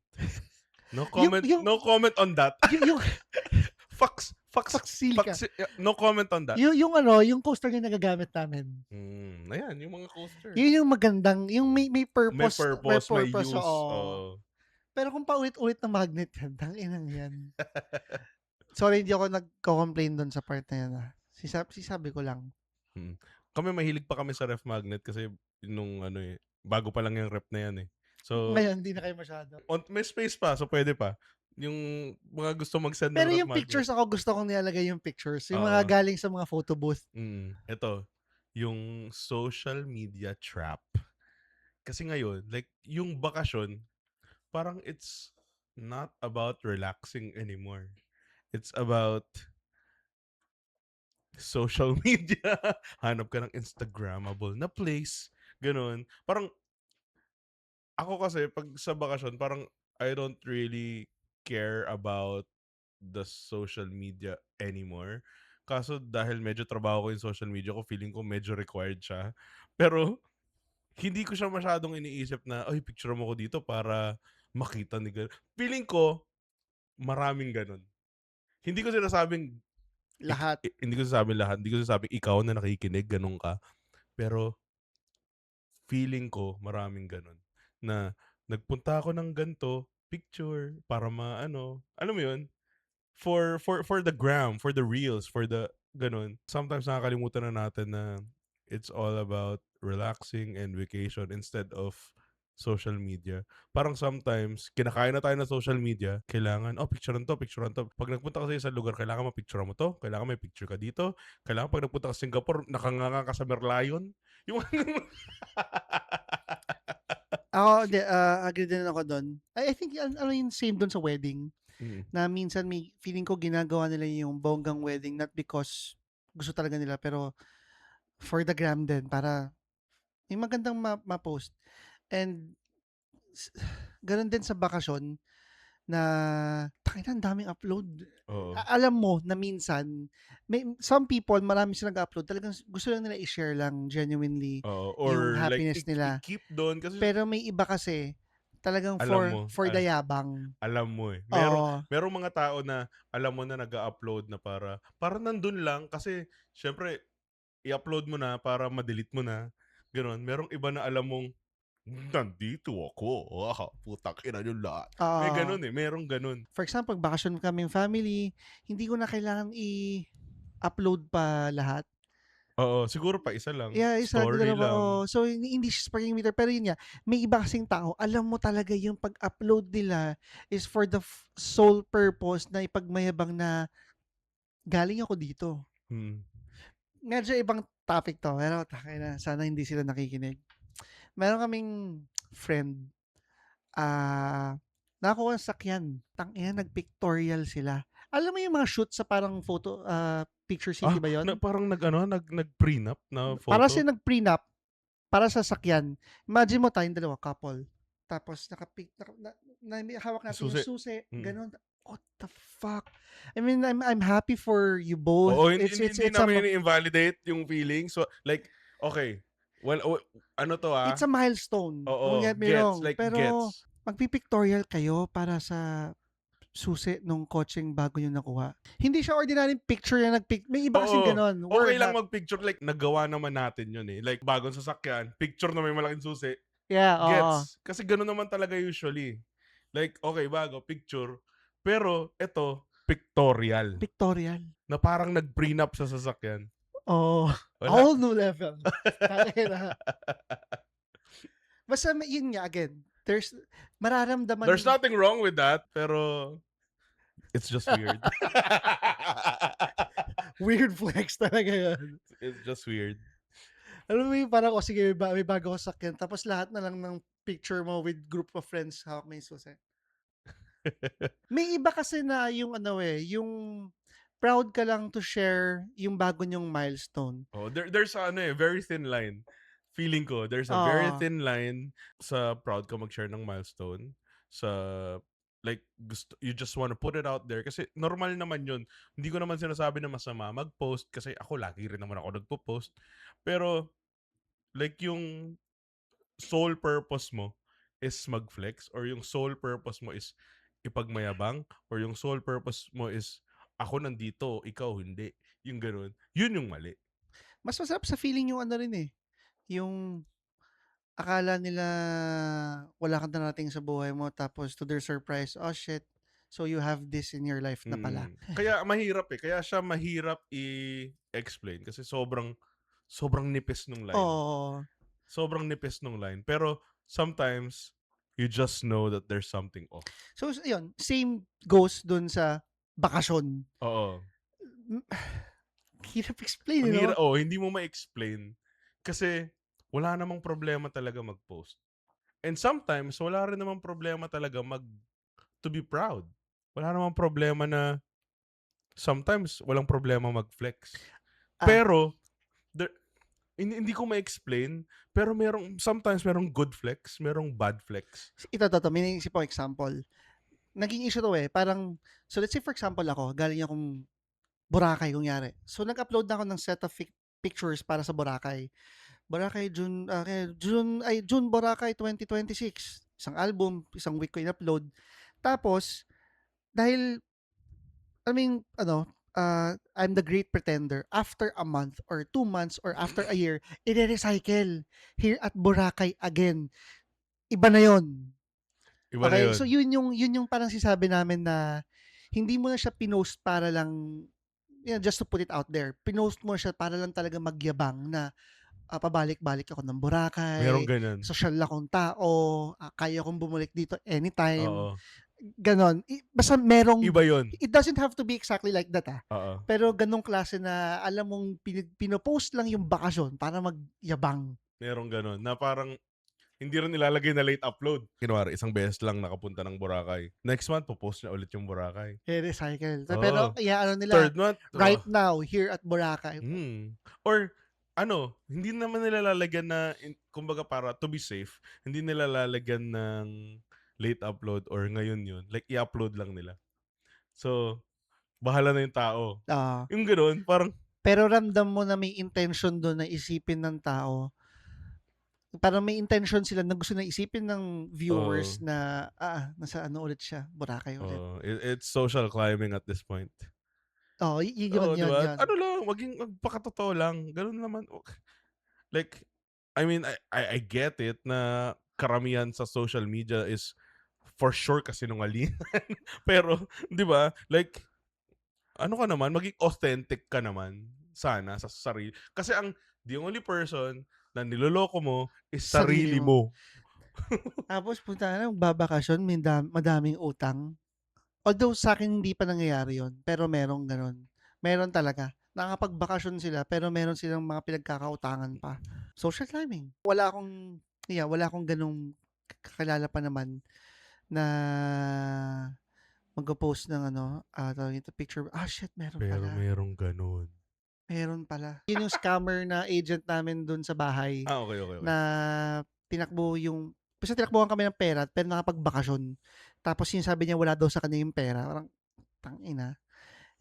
Yung yung No comment on that. yung Factsili ka. No comment on that. Yung ano, yung coaster yung nagagamit namin. Ayan yung mga coaster. Yun yung magandang, yung may May may purpose, may purpose, use, oo. oo. Pero kung paulit-ulit na magnet yan, tanginang yan. Sorry, hindi ako nagko-complain dun sa part na yan, Sisabi ko lang. Mm. Kami mahilig pa kami sa ref magnet kasi nung ano, eh, bago pa lang yung ref na yan, eh. So, Ngayon, hindi na kayo masyado. may space pa, so pwede pa. Yung mga gusto mag-send ng Pero ref yung magnet. pictures ako, gusto kong nilalagay yung pictures. Yung mga Oo. galing sa mga photo booth. Eto, yung social media trap. Kasi ngayon, like, yung bakasyon, parang it's not about relaxing anymore. It's about social media. Hanap ka ng Instagrammable na place, gano'n. Parang ako kasi 'pag sa bakasyon parang I don't really care about the social media anymore. Kaso dahil medyo trabaho ko yung social media ko, feeling ko medyo required siya. Pero hindi ko siya masyadong iniisip na, "Ay, picture mo ko dito para makita ni gan." Feeling ko maraming gano'n. Hindi ko sinasabing Lahat. hindi ko sinasabing lahat, hindi ko sinasabing ikaw na nakikinig gano'n ka, pero feeling ko maraming gano'n, na nagpunta ako ng gan'to, picture para maano, alam mo 'yun? For the gram, for the reels, for the gano'n. Sometimes nakakalimutan na natin na it's all about relaxing and vacation instead of social media. Parang sometimes kinakain na tayo ng social media, kailangan, "Oh, picturean 'to, picturean 'to." 'Pag nagpunta ka sa isang lugar, kailangan mapicturean mo 'to, kailangan may picture ka dito, kailangan 'pag nagpunta ka sa Singapore, nakanganga ka sa Merlion. Yung Ako hindi, agree din ako dun. I think ano yung same dun sa wedding, Mm, na minsan may feeling ko ginagawa nila yung bonggang wedding not because gusto talaga nila, pero for the gram din para may magandang ma-post. And s gano'n din sa bakasyon na tangina ang daming upload. oo. Alam mo na minsan may some people marami silang nag-upload talagang gusto lang nila i-share lang genuinely Oo, yung or like happiness nila. i-keep dun kasi Pero may iba kasi talagang alam mo, for the yabang. alam mo, eh. Oo, Merong mga tao na alam mo na nag-a-upload na para nandun lang kasi siyempre i-upload mo na para ma-delete mo na, gano'n. Merong iba na alam mong, "Nandito ako, putang ina niyong lahat." May oo. gano'n, eh, merong gano'n. For example, bakasyon kaming family, hindi ko na kailangang i-upload pa lahat. Oo, siguro pa isa lang, Yeah, isa, story dalawa, oo. lang. So, hindi siya sparking meter, pero yun nga, may iba kasing tao, alam mo talaga yung pag-upload nila is for the sole purpose na ipagmayabang na galing ako dito. Mm. Medyo ibang topic 'to, pero takina sana hindi sila nakikinig. Meron kaming friend, ah, nakakuha ng sakyan, tangina nag-pictorial sila. Alam mo yung mga shoot sa parang photo, Picture City ba Na yun? parang nag-ano, nag-prenup na Para photo? silang nag-prenup, para sa sakyan. Imagine mo tayong dalawa, couple. Tapos may hawak natin yung Susi. susi, Mm. gano'n. What the fuck? I mean, I'm happy for you both. Oo, hindi It's hindi it's hindi it's a namin ini-invalidate yung feelings. So, like, okay, well, ano 'to, it's a milestone. Don't oo, get me gets, wrong. like, Pero gets. magpi-pictorial kayo para sa susi nung kotseng bago niyo nakuha. Hindi siya ordinary picture na may iba kasing Oo, gano'n. okey We're lang not. mag-picture, like nagawa naman natin yun, eh. Like bagong sasakyan, picture na may malaking susi, Yeah, oo. gets. Kasi gano'n naman talaga usually. Like, okey bago, picture, pero eto pictorial, Pictorial. na parang nag-prenup sa sasakyan, Oo. A wala. whole new level. Tangina. Basta yun nga again, there's There's mararamdaman. nothing wrong with that, pero it's just weird. Weird flex talaga yun. It's just weird. Alam mo yung parang, sige may bago akong sakyan tapos lahat na lang ng picture mo with group of friends hawak mo yung susi. May iba kasi na yung ano, yung proud ka lang to share yung bago niyong milestone. Oh, there's ano, eh, very thin line. Feeling ko there's a very Oo. thin line sa proud ka mag-share ng milestone, sa like gusto you just wanna put it out there kasi normal naman yun. Hindi ko naman sinasabi na masama mag-post kasi ako lagi rin naman ako nagpo-post. Pero like yung sole purpose mo is mag-flex, or yung sole purpose mo is ipagmayabang, or yung sole purpose mo is ako nandito, ikaw hindi. Yung gano'n, yun yung mali. Mas masarap sa feeling yung ano rin, yung akala nila wala kang darating sa buhay mo tapos to their surprise, "Oh shit, so you have this in your life na pala." Kaya mahirap, eh, kaya siya mahirap i-explain kasi sobrang sobrang nipis nung line. Oo. Sobrang nipis nung line, pero sometimes you just know that there's something off. So ayun, same goes dun sa bakasyon. Oo, Hmm, hirap explain, eh, 'no? hindi mo ma-explain kasi wala namang problema talaga mag-post. And sometimes wala rin namang problema talaga to be proud. Wala namang problema na sometimes walang problema mag-flex. Ah, Pero there hindi ko ma-explain, pero sometimes merong good flex, merong bad flex. ito, may naisip akong example. Naging issue 'to, parang so let's say for example ako, galing akong Boracay kunyari. So nag-upload na ako ng set of pictures para sa Boracay. Boracay June Boracay 2026. Isang album, isang week ko in-upload. Tapos dahil I'm the great pretender. After a month or 2 months or after a year, ire-recycle here at Boracay again. Iba na 'yon. Iba na Okay, so 'yun. yun yung parang sinasabi namin na hindi mo na siya pinost para lang, just to put it out there. Pinost mo siya para lang talaga magyabang na, pabalik-balik ako ng Merong Boracay, ganiyan. sosyal akong tao, kaya kong bumalik dito anytime, Oo. gano'n. Basta merong, Iba 'yun. it doesn't have to be exactly like that, Oo. pero gano'ng klase na alam mong pino-post lang yung bakasyon para magyabang. Merong gano'n na parang hindi rin nilalagay na late upload. Kunwari isang beses lang nakapunta ng Boracay. Next month po-post niya ulit yung Boracay. I-recycle. Pero Oo. iaano nila, Third month, right now, here at Boracay. Or ano, hindi naman nila lalagyan na kumbaga para to be safe, hindi nila lalagyan ng late upload or ngayon 'yun, like i-upload lang nila. So, bahala na yung tao. Oo. Yung gano'n, parang Pero ramdam mo na may intention dun na isipin ng tao, parang may intention sila na gusto na isipin ng viewers oo, na, nasa ano ulit siya, Boracay ulit. it's social climbing at this point. Oo, yun, Oo, 'di yun, ba? yun. Ano lang, magpakatotoo lang, gano'n naman. Like, I mean, I get it na karamihan sa social media is for sure kasinungalingan. Pero, 'di ba, like, ano ka naman, maging authentic ka naman sana sa sarili. Kasi the only person na niloloko mo is Sarili sarili mo. mo. Tapos punta ka na magbabakasyon, madaming utang. Although sa'kin hindi pa nangyayari yun, pero merong gano'n. Meron talaga. Nakapagbakasyon sila pero meron silang mga pinagkakautangan pa. Social climbing. Wala akong gano'ng kakilala pa naman na magpo-post ng ano, tawag nito, picture. Shit, meron Pero pala. merong gano'n. Meron pala. Yun yung scammer na agent namin dun sa bahay Okey, okey, okey. na basta tinakbuhan kami ng pera pero nakapagbakasyon. Tapos sinasabi niya wala daw sa kanya yung pera. Parang, tangina.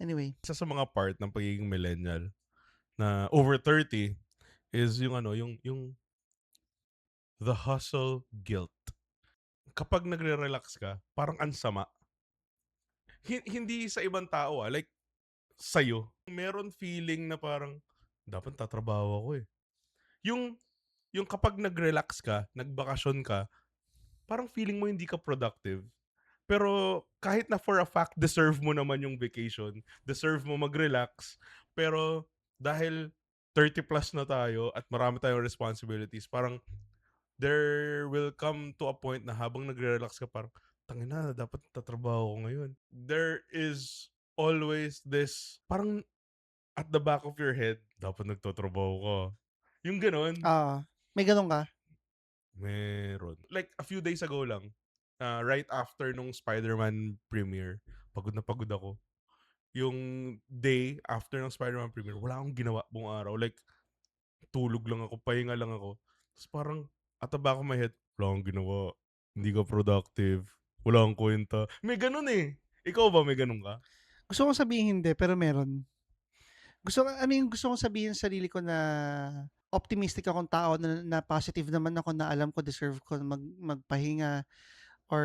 Anyway, Isa sa mga part ng pagiging millennial na over 30 is yung ano, yung the hustle guilt. Kapag nagre-relax ka, parang ang sama. Hindi sa ibang tao, like sa'yo. Meron feeling na parang, dapat tatrabaho ako, eh. Yung yung kapag nag-relax ka, nagbakasyon ka, parang feeling mo hindi ka productive. Pero kahit na for a fact deserve mo naman yung vacation, deserve mo mag-relax, pero dahil 30 plus na tayo at marami tayong responsibilities, parang there will come to a point na habang nagre-relax ka parang, "Tangina, dapat tatrabaho ko ngayon." There is always this parang at the back of your head, "Dapat nagtatrabaho ka." Yung gano'n, may gano'n ka? meron. Like a few days ago lang, right after nung Spider-Man premiere, pagod na pagod ako. Yung day after ng Spider-Man premiere, wala akong ginawa buong araw. Like, tulog lang ako, pahinga lang ako. Tapos parang at the back of my head, wala akong ginawa. Hindi ka productive. Wala kang kwenta. May ganun eh. Ikaw ba may ganun ka? Gusto kong sabihin hindi, pero meron. Gusto kong sabihin sa sarili ko na optimistic akong tao na positive naman ako na alam ko deserve ko magpahinga or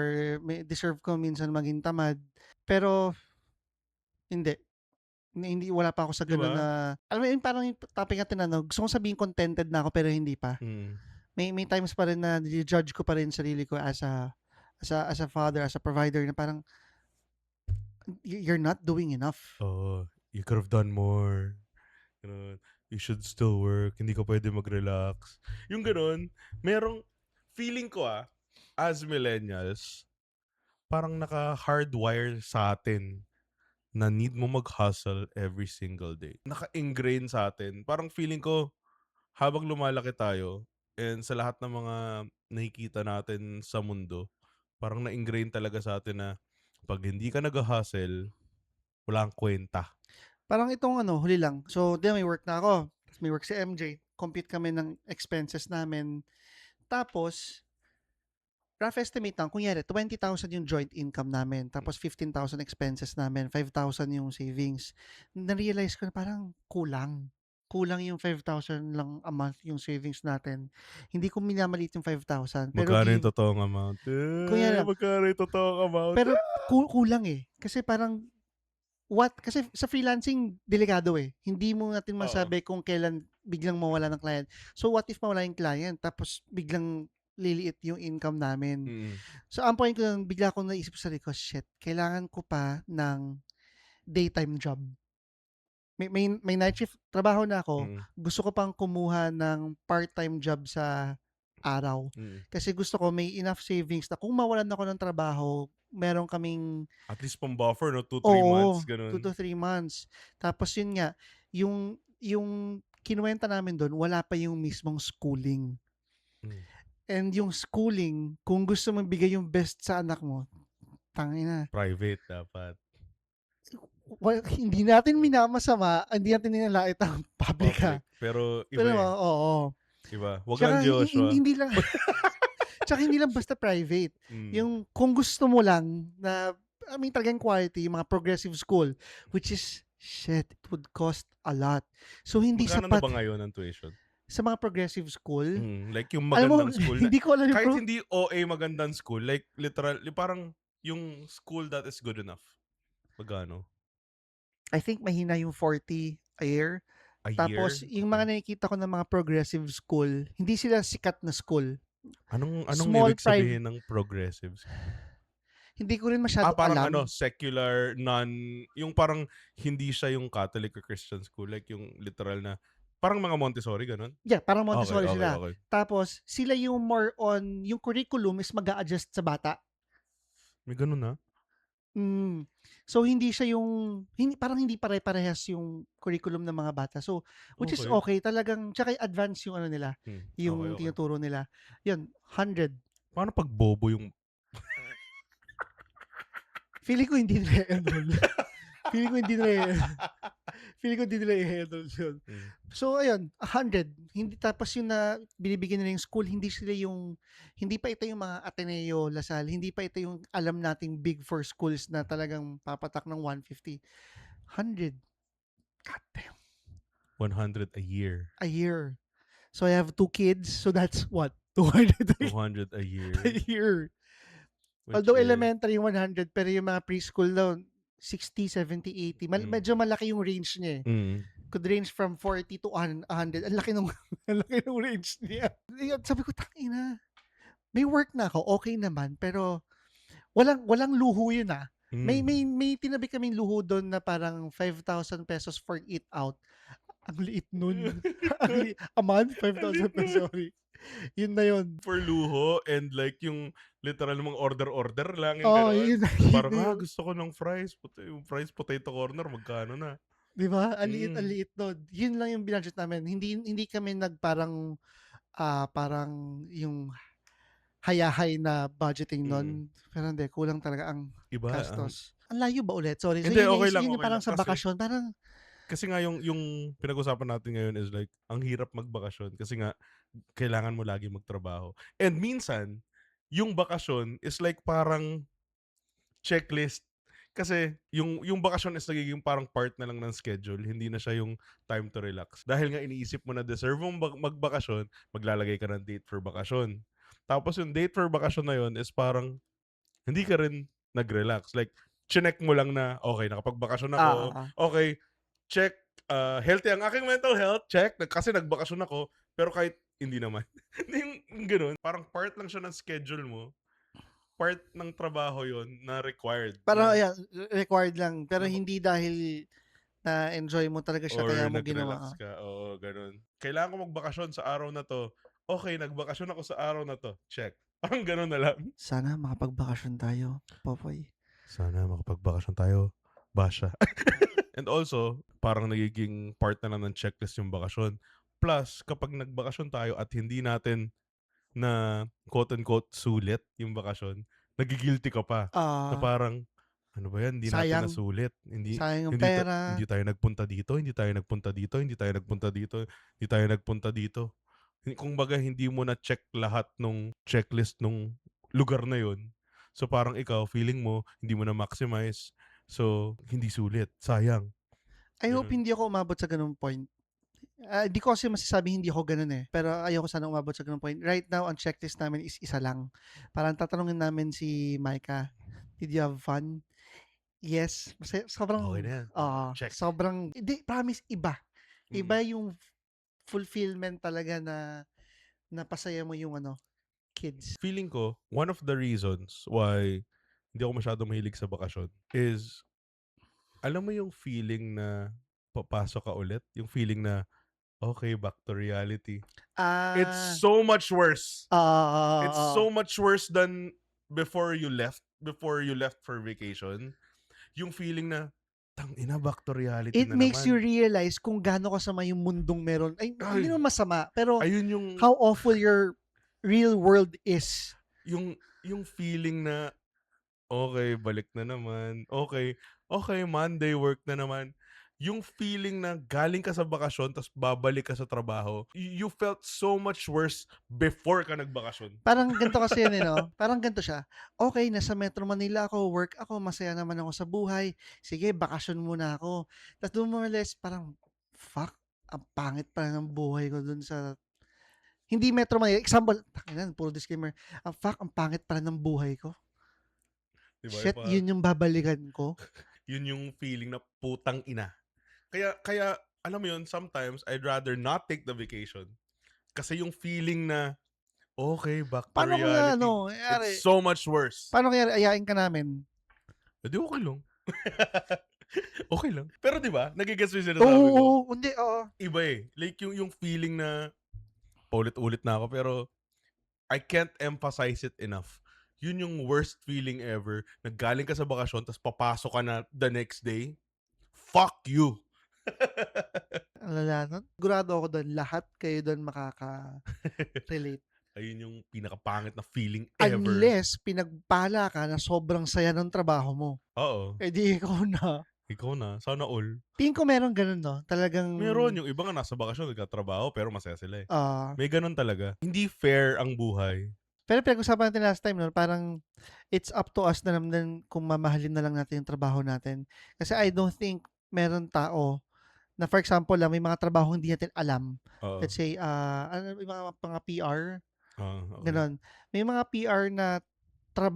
deserve ko minsan maging tamad. Pero hindi. Hindi, wala pa ako sa 'Di gano'n ba? na, alam mo yun, parang yung topic natin ano, gusto kong sabihin contented na ako pero hindi pa. Mm. May times pa rin na judge ko pa rin sarili ko as a father, as a provider na parang you're not doing enough. Oo. You could have done more. Ganun. You should still work. Hindi ka pwede mag-relax. Yung gano'n, merong feeling ko as millennials, parang naka-hardwire sa atin na need mo mag-hustle every single day. Naka-ingrain sa atin. Parang feeling ko, habang lumalaki tayo and sa lahat ng mga nakikita natin sa mundo, parang na-ingrain talaga sa atin na 'pag hindi ka nagha-hustle, wala kang kuwenta. Parang itong ano, huli lang. So, 'di ba may work na ako, ta's may work si MJ, compute kami ng expenses namin. Tapos rough estimate lang, kunyari 20,000 yung joint income namin, tapos 15,000 expenses namin, 5,000 yung savings. Na-realize ko na parang kulang. Kulang yung 5,000 lang a month yung savings natin. Hindi ko minamalit yung 5,000, pero Magkano yung totoong amount? kunyari lang, Magkano yung totoong amount? pero kulang eh. Kasi parang kasi sa freelancing delikado eh. Hindi mo natin Oo. masabi kung kailan biglang mawala ng client. So what if mawala yung client tapos biglang liliit yung income namin. Mm. So ang point ko nun, bigla akong naisip sa sarili ko, shit, kailangan ko pa ng daytime job. May night shift trabaho na ako, Mm. gusto ko pang kumuha ng part-time job sa araw. Mm. Kasi gusto ko may enough savings na kung mawalan ako ng trabaho, meron kaming At least pang buffer, no? 2-3 months, oo, 2 ganun. to 3 months. Tapos yun nga, yung kinuwenta namin dun wala pa yung mismong schooling. Mm. And yung schooling, kung gusto mong bigay yung best sa anak mo, tangina, Private dapat. hindi natin minamasama, hindi natin nilalait ang public. Public. Pero iba Pero eh. oo. Iba. Wag lang Tsaka Joshua. hindi lang tsaka hindi lang basta private. Mm. Yung kung gusto mo lang na I mean talagang quality, yung mga progressive school, which is shit, it would cost a lot. So hindi Magkano na sapat ba ngayon ang tuition? sa mga progressive school. Like yung Alam mo, magandang school na, hindi ko alam yung kahit hindi OA magandang school, like literal, parang yung school that is good enough. Magkano? I think mahina yung 40 a year. A Tapos, year? yung Okay. mga nakikita ko ng mga progressive school, hindi sila sikat na school. Anong Small ibig private. sabihin ng progressive? Hindi ko rin masyado Parang alam. secular, yung parang hindi siya yung Catholic or Christian school, like yung literal na, parang mga Montessori, ganun? Yeah, parang Okay, Montessori okay, sila. okay. Tapos, sila yung more on, yung curriculum is mag-a-adjust sa bata. May ganun na? Mm. So, hindi siya yung, parang hindi pare-parehas yung curriculum ng mga bata. So, which is Okay. okay. Talagang, tsaka advance yung ano nila, Okay, yung okay. tinuturo nila. Yun, 100. Paano pag bobo yung... Feeling ko hindi nila enroll. Feeling ko hindi nila i-handle yun. Mm. So, ayun, 100. Hindi, tapos yung na binibigyan nila yung school, hindi pa ito yung mga Ateneo, Lasal, hindi pa ito yung alam nating big four schools na talagang papatak ng 150. 100. God damn. 100 a year. A year. So, I have 2 kids, so that's what? 200 200 a year. a year. Which Although is... elementary 100, pero yung mga preschool daw, 60, 70, 80. Medyo malaki yung range niya eh. Could range from 40 to 100. Ang laki ng ang laki ng range niya. Sabi ko, tangina. May work na ako, okay naman, pero walang luho yun ah. May tinabi kaming luho doon na parang 5,000 pesos for eat out. Ang liit nun. A month, 5,000 pesos. Sorry. Yun na yun. For luho, and like yung literal mga order lang, yung Oo, gano'n. yun Parang, yun. gusto ko ng fries. Yung fries potato corner, magkano na? Di ba? Ang Mm. liit nun. Yun lang yung binudget namin. Hindi kami parang yung hayahay na budgeting nun. Pero hindi, kulang talaga ang Iba, gastos. Ang layo ba ulit? Sorry. So hindi, yun, okay lang, yun yung okay parang lang. sa bakasyon. Parang, Kasi nga yung pinag-usapan natin ngayon is like, ang hirap magbakasyon kasi nga, kailangan mo lagi magtrabaho. And minsan, yung bakasyon is like parang checklist. Kasi yung bakasyon is nagiging parang part na lang ng schedule, hindi na siya yung time to relax. Dahil nga iniisip mo na deserve mong magbakasyon, maglalagay ka ng date for bakasyon. Tapos yung date for bakasyon na yun is parang hindi ka rin nag-relax. Like, chinek mo lang na, okay, nakapagbakasyon ako, ah, okay, check, healthy ang aking mental health, check, kasi nagbakasyon ako, pero kahit hindi naman. Hindi yung ganun, parang part lang siya ng schedule mo, part ng trabaho yon na required parang, na, ayan, required lang. Pero na hindi dahil na-enjoy mo talaga siya kaya or mo nag-relax ginawa. ka, oo, ganun. Kailangan ko magbakasyon sa araw na to. Okay, nagbakasyon ako sa araw na to. Check. Parang ganun na lang. Sana makapagbakasyon tayo, Popoy. Sana makapagbakasyon tayo. Basha. And also, parang nagiging part na lang ng checklist yung bakasyon. Plus, kapag nagbakasyon tayo at hindi natin na quote-unquote sulit yung bakasyon, nagigilty ka pa. Na Ah, parang, ano ba yan, hindi natin sayang. nasulit. Hindi, Sayang yung hindi, pera. hindi tayo nagpunta dito, hindi tayo nagpunta dito, hindi tayo nagpunta dito, hindi tayo nagpunta dito. Kung baga, hindi mo na check lahat nung checklist nung lugar na yun. So parang ikaw, feeling mo, hindi mo na-maximize. So, hindi sulit. Sayang. I hope Ganun. hindi ako umabot sa gano'ng point. Di ko kasi masasabing hindi ako gano'n, eh, pero ayoko sana umabot sa gano'ng point. Right now, ang checklist namin is isa lang. Parang tatanungin namin si Micah, "Did you have fun?" Yes, masaya Okay sobrang na yan. Check. sobrang hindi, promise iba. Mm. Iba yung fulfillment talaga na napasaya mo yung ano, kids. Feeling ko, one of the reasons why hindi ako masyadong mahilig sa bakasyon is, alam mo yung feeling na papasok ka ulit? Yung feeling na, okay, back to reality. It's Ah, so much worse. It's oo. so much worse than before you left for vacation. Yung feeling na, tangina, back to reality It na makes you naman. realize kung gaano kasama yung mundong meron ay, hindi Ay, naman masama, pero ayun yung, how awful your real world is. yung feeling na, okay, balik na naman. Okay, okay, Monday work na naman. Yung feeling na galing ka sa bakasyon tapos babalik ka sa trabaho, you felt so much worse before ka nagbakasyon. Parang ganito kasi yun, eh, 'no? Parang ganito siya, okey nasa Metro Manila ako, work ako, masaya naman ako sa buhay, sige bakasyon muna ako. Ta's dun mo ma-realize parang, fuck, ang pangit pala ng buhay ko dun sa hindi Metro Manila, example, tangina puro disclaimer, fuck ang pangit pala ng buhay ko. Di ba? Shit, yun yung babalikan ko. Yun yung feeling na putang ina. Kaya alam mo yun, sometimes I'd rather not take the vacation kasi yung feeling na, okay, back to Paano kaya reality. ano, It's kunyari so much worse. paano kaya ayain ka namin? Eh, di okay lang. Okay lang. Pero 'di ba, nage-gets mo yung Oo, sinasabi ko? oo, hindi, oo. Iba, eh. Like yung feeling na paulit-ulit na ako pero I can't emphasize it enough. Yun yung worst feeling ever na galing ka sa bakasyon ta's papasok ka na the next day. Fuck you. Ang lala nun. Sigurado ako dun lahat kayo dun makaka-relate. Ayun yung pinakapangit na feeling ever. Unless pinagpala ka na sobrang saya ng trabaho mo, Oo. eh di ikaw na. Ikaw na, sana all. Tingin ko meron ganun 'no, talagang, Meron, yung iba nga nasa bakasyon nagtatrabaho pero masaya sila, eh. ah, May gano'n talaga. Hindi fair ang buhay. pero pinag-usapan natin last time 'no, parang it's up to us na lang din kung mamahalin na lang natin yung trabaho natin. Kasi I don't think meron tao na for example lang may mga trabahong hindi natin alam. Oo. Let's say, ano yung mga PR, Okey. gano'n. May mga PR na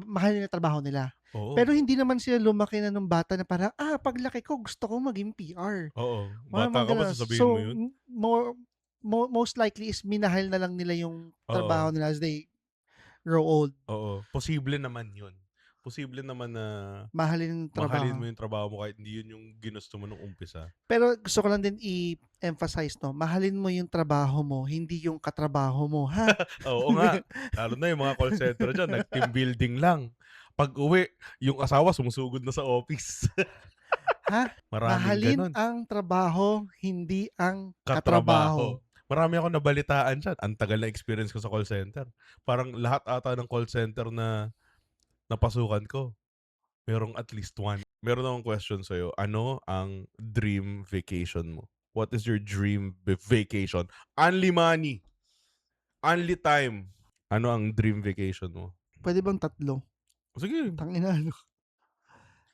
mahal nila trabaho nila. Oo, Pero hindi naman sila lumaki na nung bata na parang, paglaki ko gusto ko maging PR. oo. Wala Bata namang ka pa gano'n. sasabihin mo So, yun? most likely is minahal na lang nila yung trabaho Oo, nila as they grow old. oo. Posible naman yun. Posible naman na Mahalin yung mahalin mo trabaho. yung trabaho mo kahit hindi yun yung ginusto mo nung umpisa. Pero gusto ko lang din i-emphasize 'no, mahalin mo yung trabaho mo, hindi yung katrabaho mo, ha? Oo nga, lalo na yung mga call center diyan nag-team building lang. Pag-uwi, yung asawa sumusugod na sa office. Ha? Maraming Mahalin gano'n. ang trabaho, hindi ang katrabaho. Katrabaho. Marami akong nabalitaan diyan. Ang tagal na experience ko sa call center. Parang lahat ata ng call center na napasukan ko, merong at least one. Meron akong question sa'yo. Ano ang dream vacation mo? What is your dream vacation? Only money. Only time. Ano ang dream vacation mo? Puwede bang 3? Sige. Tangina ano.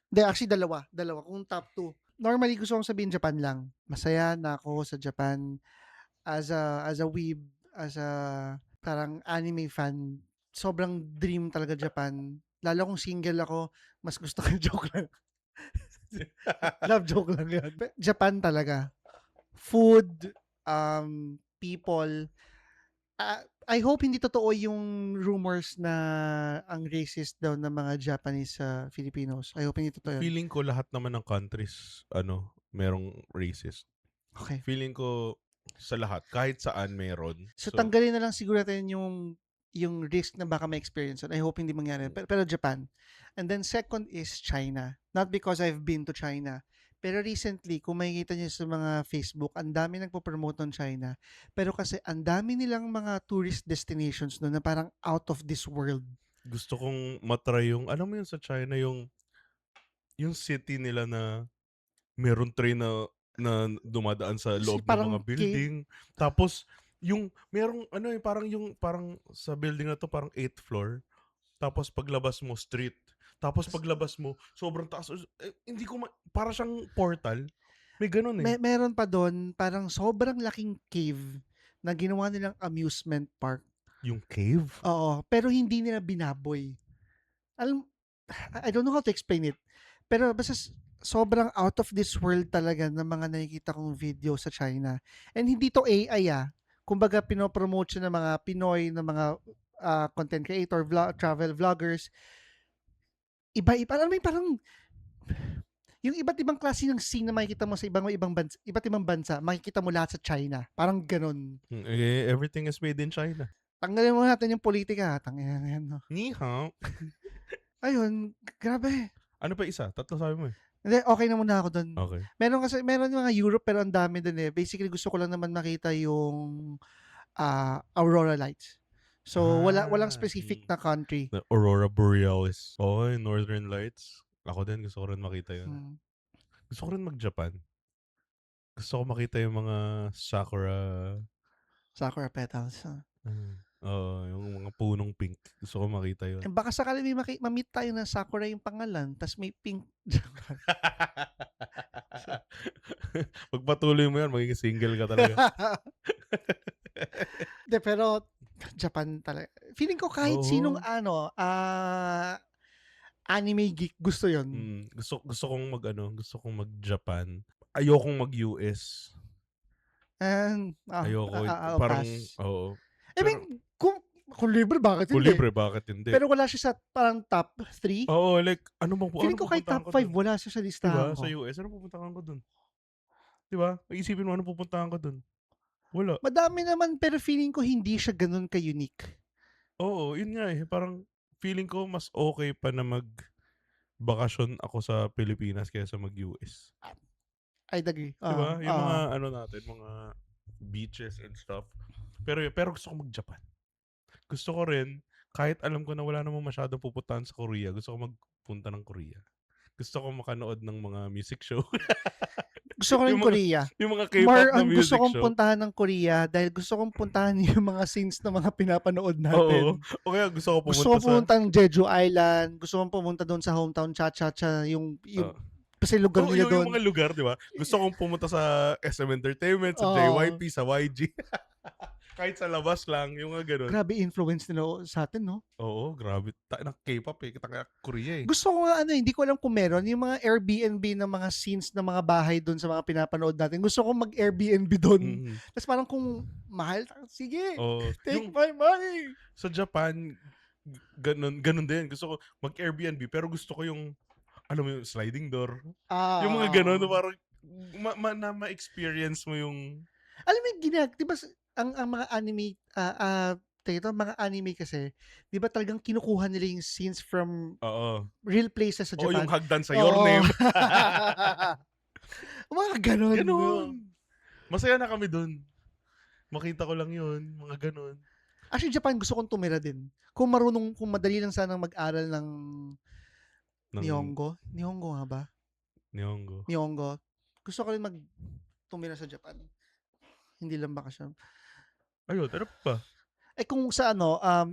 Hindi, actually dalawa kung top 2. Normally gusto kong sabihin Japan lang. Masaya na ako sa Japan as a weeb, as a parang anime fan. Sobrang dream talaga Japan. Lalo kung single ako, mas gusto ko joke lang. Love joke lang 'yun. Japan talaga. Food, people. I hope hindi totoo yung rumors na ang racist daw ng mga Japanese sa Filipinos. I hope hindi totoo 'yun. Feeling ko lahat naman ng countries, merong racist. Okay. Feeling ko sa lahat, kahit saan meron. So So, tanggalin na lang siguro natin yung risk na baka ma-experience yun. I hope hindi mangyari. Pero Japan. And then second is China. Not because I've been to China. Pero recently, kung makikita niyo sa mga Facebook, ang dami nagpo-promote ng China. Pero kasi ang dami nilang mga tourist destinations no na parang out of this world. gusto kong matry yung, alam mo yun sa China, yung city nila na meron train na dumadaan sa Kasi loob ng mga parang building. Tapos, yung merong parang sa building na to parang 8th floor. tapos paglabas mo street, tapos paglabas mo sobrang taas, hindi ko para siyang portal. May gano'n, eh. Meron pa dun parang sobrang laking cave na ginawa nilang amusement park. Yung cave? Oo, pero hindi nila binaboy. Alam I don't know how to explain it. Pero basta sobrang out of this world talaga ng mga nakikita kong video sa China. And hindi to AI Kumbaga pinopromote siya ng mga Pinoy, ng mga content creator, travel vloggers. Iba-iba, alam mo yung parang yung iba't ibang klase ng scene na makikita mo sa iba't ibang bansa, makikita mo lahat sa China. Parang ganun. Everything is made in China. Tanggalin mo natin yung politika. Tanggalin na yan. No? Ni hao. Ayun, grabe. Ano pa isa? 3 sabi mo, eh. Hindi, okay na muna ako doon. Okay. Meron yung mga Europe pero ang dami doon eh. Basically gusto ko lang naman makita yung Aurora Lights. So walang specific na country. The Aurora Borealis. Okay, Northern Lights. Ako din, gusto ko rin makita yun. Gusto ko rin mag-Japan. Gusto ko makita yung mga Sakura petals. yung mga punong pink. Gusto ko makita yun. Baka sakali may ma-meet tayo na Sakura yung pangalan, tas may pink. Pagpatuloy mo yan, magiging single ka talaga. De, pero Japan talaga. Feeling ko kahit sinong anime geek gusto yon. Gusto kong mag-Japan. Ayokong mag-US. Ayoko. Parang, pass. oo. I mean, kung libre, bakit Kung hindi? libre, bakit hindi? Pero wala siya sa parang top 3. Oo, like, Feeling ko kahit top 5 wala siya sa listahan diba? ko. Sa US, ano pupuntahan ko dun? Diba? Isipin mo, ano pupuntahan ko dun? Wala. Madami naman, pero feeling ko hindi siya ganun ka-unique. Oo, yun nga eh. Parang feeling ko mas okay pa na mag-bakasyon ako sa Pilipinas kaysa mag-US. I'd agree. Diba? Yung mga natin, mga beaches and stuff. Pero gusto ko mag-Japan. Gusto ko rin, kahit alam ko na wala namang masyadong pupuntahan sa Korea, gusto ko magpunta ng Korea. Gusto ko makanood ng mga music show. Gusto ko rin Korea. Yung mga K-pop More na on music gusto kong show. puntahan ng Korea dahil gusto kong puntahan yung mga scenes na mga pinapanood natin. Oo. O kaya gusto ko pumunta ng Jeju Island. Gusto kong pumunta doon sa hometown Cha-Cha-Cha. Kasi lugar nila doon. Yung mga lugar, di ba? Gusto kong pumunta sa SM Entertainment, sa JYP, sa YG. Kahit sa labas lang, yung mga ganun. Grabe influence nila sa atin, no? Oo, grabe. K-pop eh. Kita Korea eh. Gusto ko nga, hindi ko alam kung meron. Yung mga Airbnb ng mga scenes ng mga bahay doon sa mga pinapanood natin. Gusto ko mag-Airbnb doon. Tapos parang kung mahal, sige, take my money. Sa Japan, ganun din. Gusto ko mag-Airbnb, pero gusto ko yung, yung sliding door. Yung mga ganun, parang, ma-experience mo yung... Alam mo yung di ba, ang mga anime, mga anime kasi, di ba talagang kinukuha nila yung scenes from real places sa Japan? Yung hagdan sa Your Name. Mga ganun. Masaya na kami dun. Makita ko lang yun, mga ganun. Actually, Japan gusto kong tumira din. Kung madali lang sanang mag-aral ng Nihongo. Nihongo nga ba? Nihongo. Gusto ko rin tumira sa Japan. Hindi lang bakasyon. Ayun, ano pa? Kung sa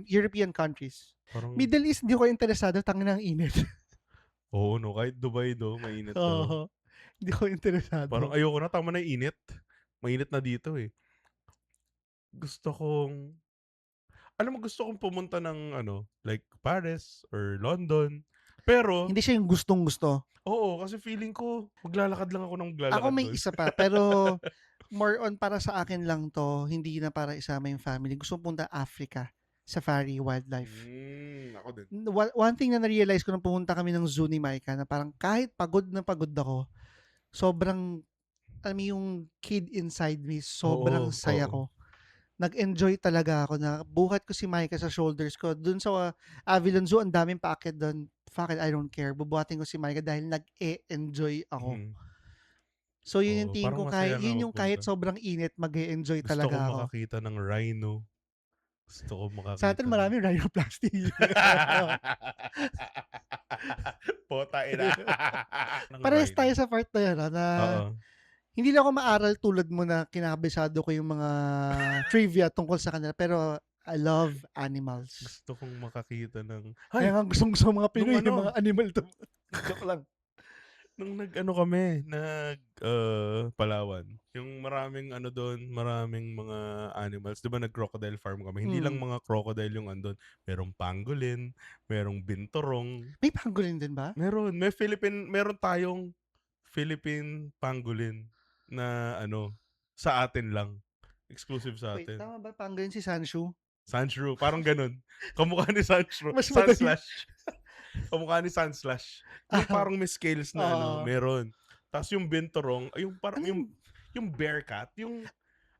European countries. Parang... Middle East, hindi ko interesado. Tangin ng init. Oo, no. Kahit Dubai mainit daw. Hindi ko interesado. Parang ayoko na. Tama na init. Mainit na dito eh. Gusto kong pumunta ng like Paris or London. Pero hindi siya yung gustong-gusto. Oo, kasi feeling ko maglalakad lang ako ng maglalakad. Ako may isa pa, pero more on para sa akin lang to, hindi na para isama yung family. Gusto kong punta Africa, safari, wildlife. Ako din. One thing na na-realize ko nung pumunta kami ng zoo ni Micah, na parang kahit pagod na pagod ako, sobrang, yung kid inside me, sobrang saya ko. Nag-enjoy talaga ako na buhat ko si Micah sa shoulders ko. Doon sa Avilon Zoo, ang daming paakyat doon. Fuck it, I don't care. Bubuhatin ko si Micah dahil nag-e-enjoy ako. So yun yung tingin ko, kahit sobrang init, mag-e-enjoy talaga ako. Gusto ko makakita ng rhino. Gusto ko makakita. Sa atin marami rhinoplasty. Pota ina. Parehas tayo sa part na yan, na hindi na ako maaral tulad mo na kinakabisado ko yung mga trivia tungkol sa kanila, pero I love animals. Gusto kong makakita ng Kaya hay! nga gustong-gusto ng mga Nung Pinoy, yung mga ano, animal to. Joke lang. nung nag-ano kami, Palawan, yung maraming ano dun, maraming mga animals. 'Di ba nag-crocodile farm kami? Hindi lang Mm. mga crocodile yung andun, merong pangolin, merong binturong, May pangolin din ba? meron tayong Philippine pangolin na ano, sa atin lang, exclusive sa Wait, atin. tama ba pangolin si Sanshu? Sandshrew, parang gano'n. Kamukha ni Sandshrew Mas madali. Sandslash. Kamukha ni Sandslash. Yung Ah, parang may scales na ano, oo. meron. Ta's yung binturong, ay yung parang Ano yung yung bear cat, yung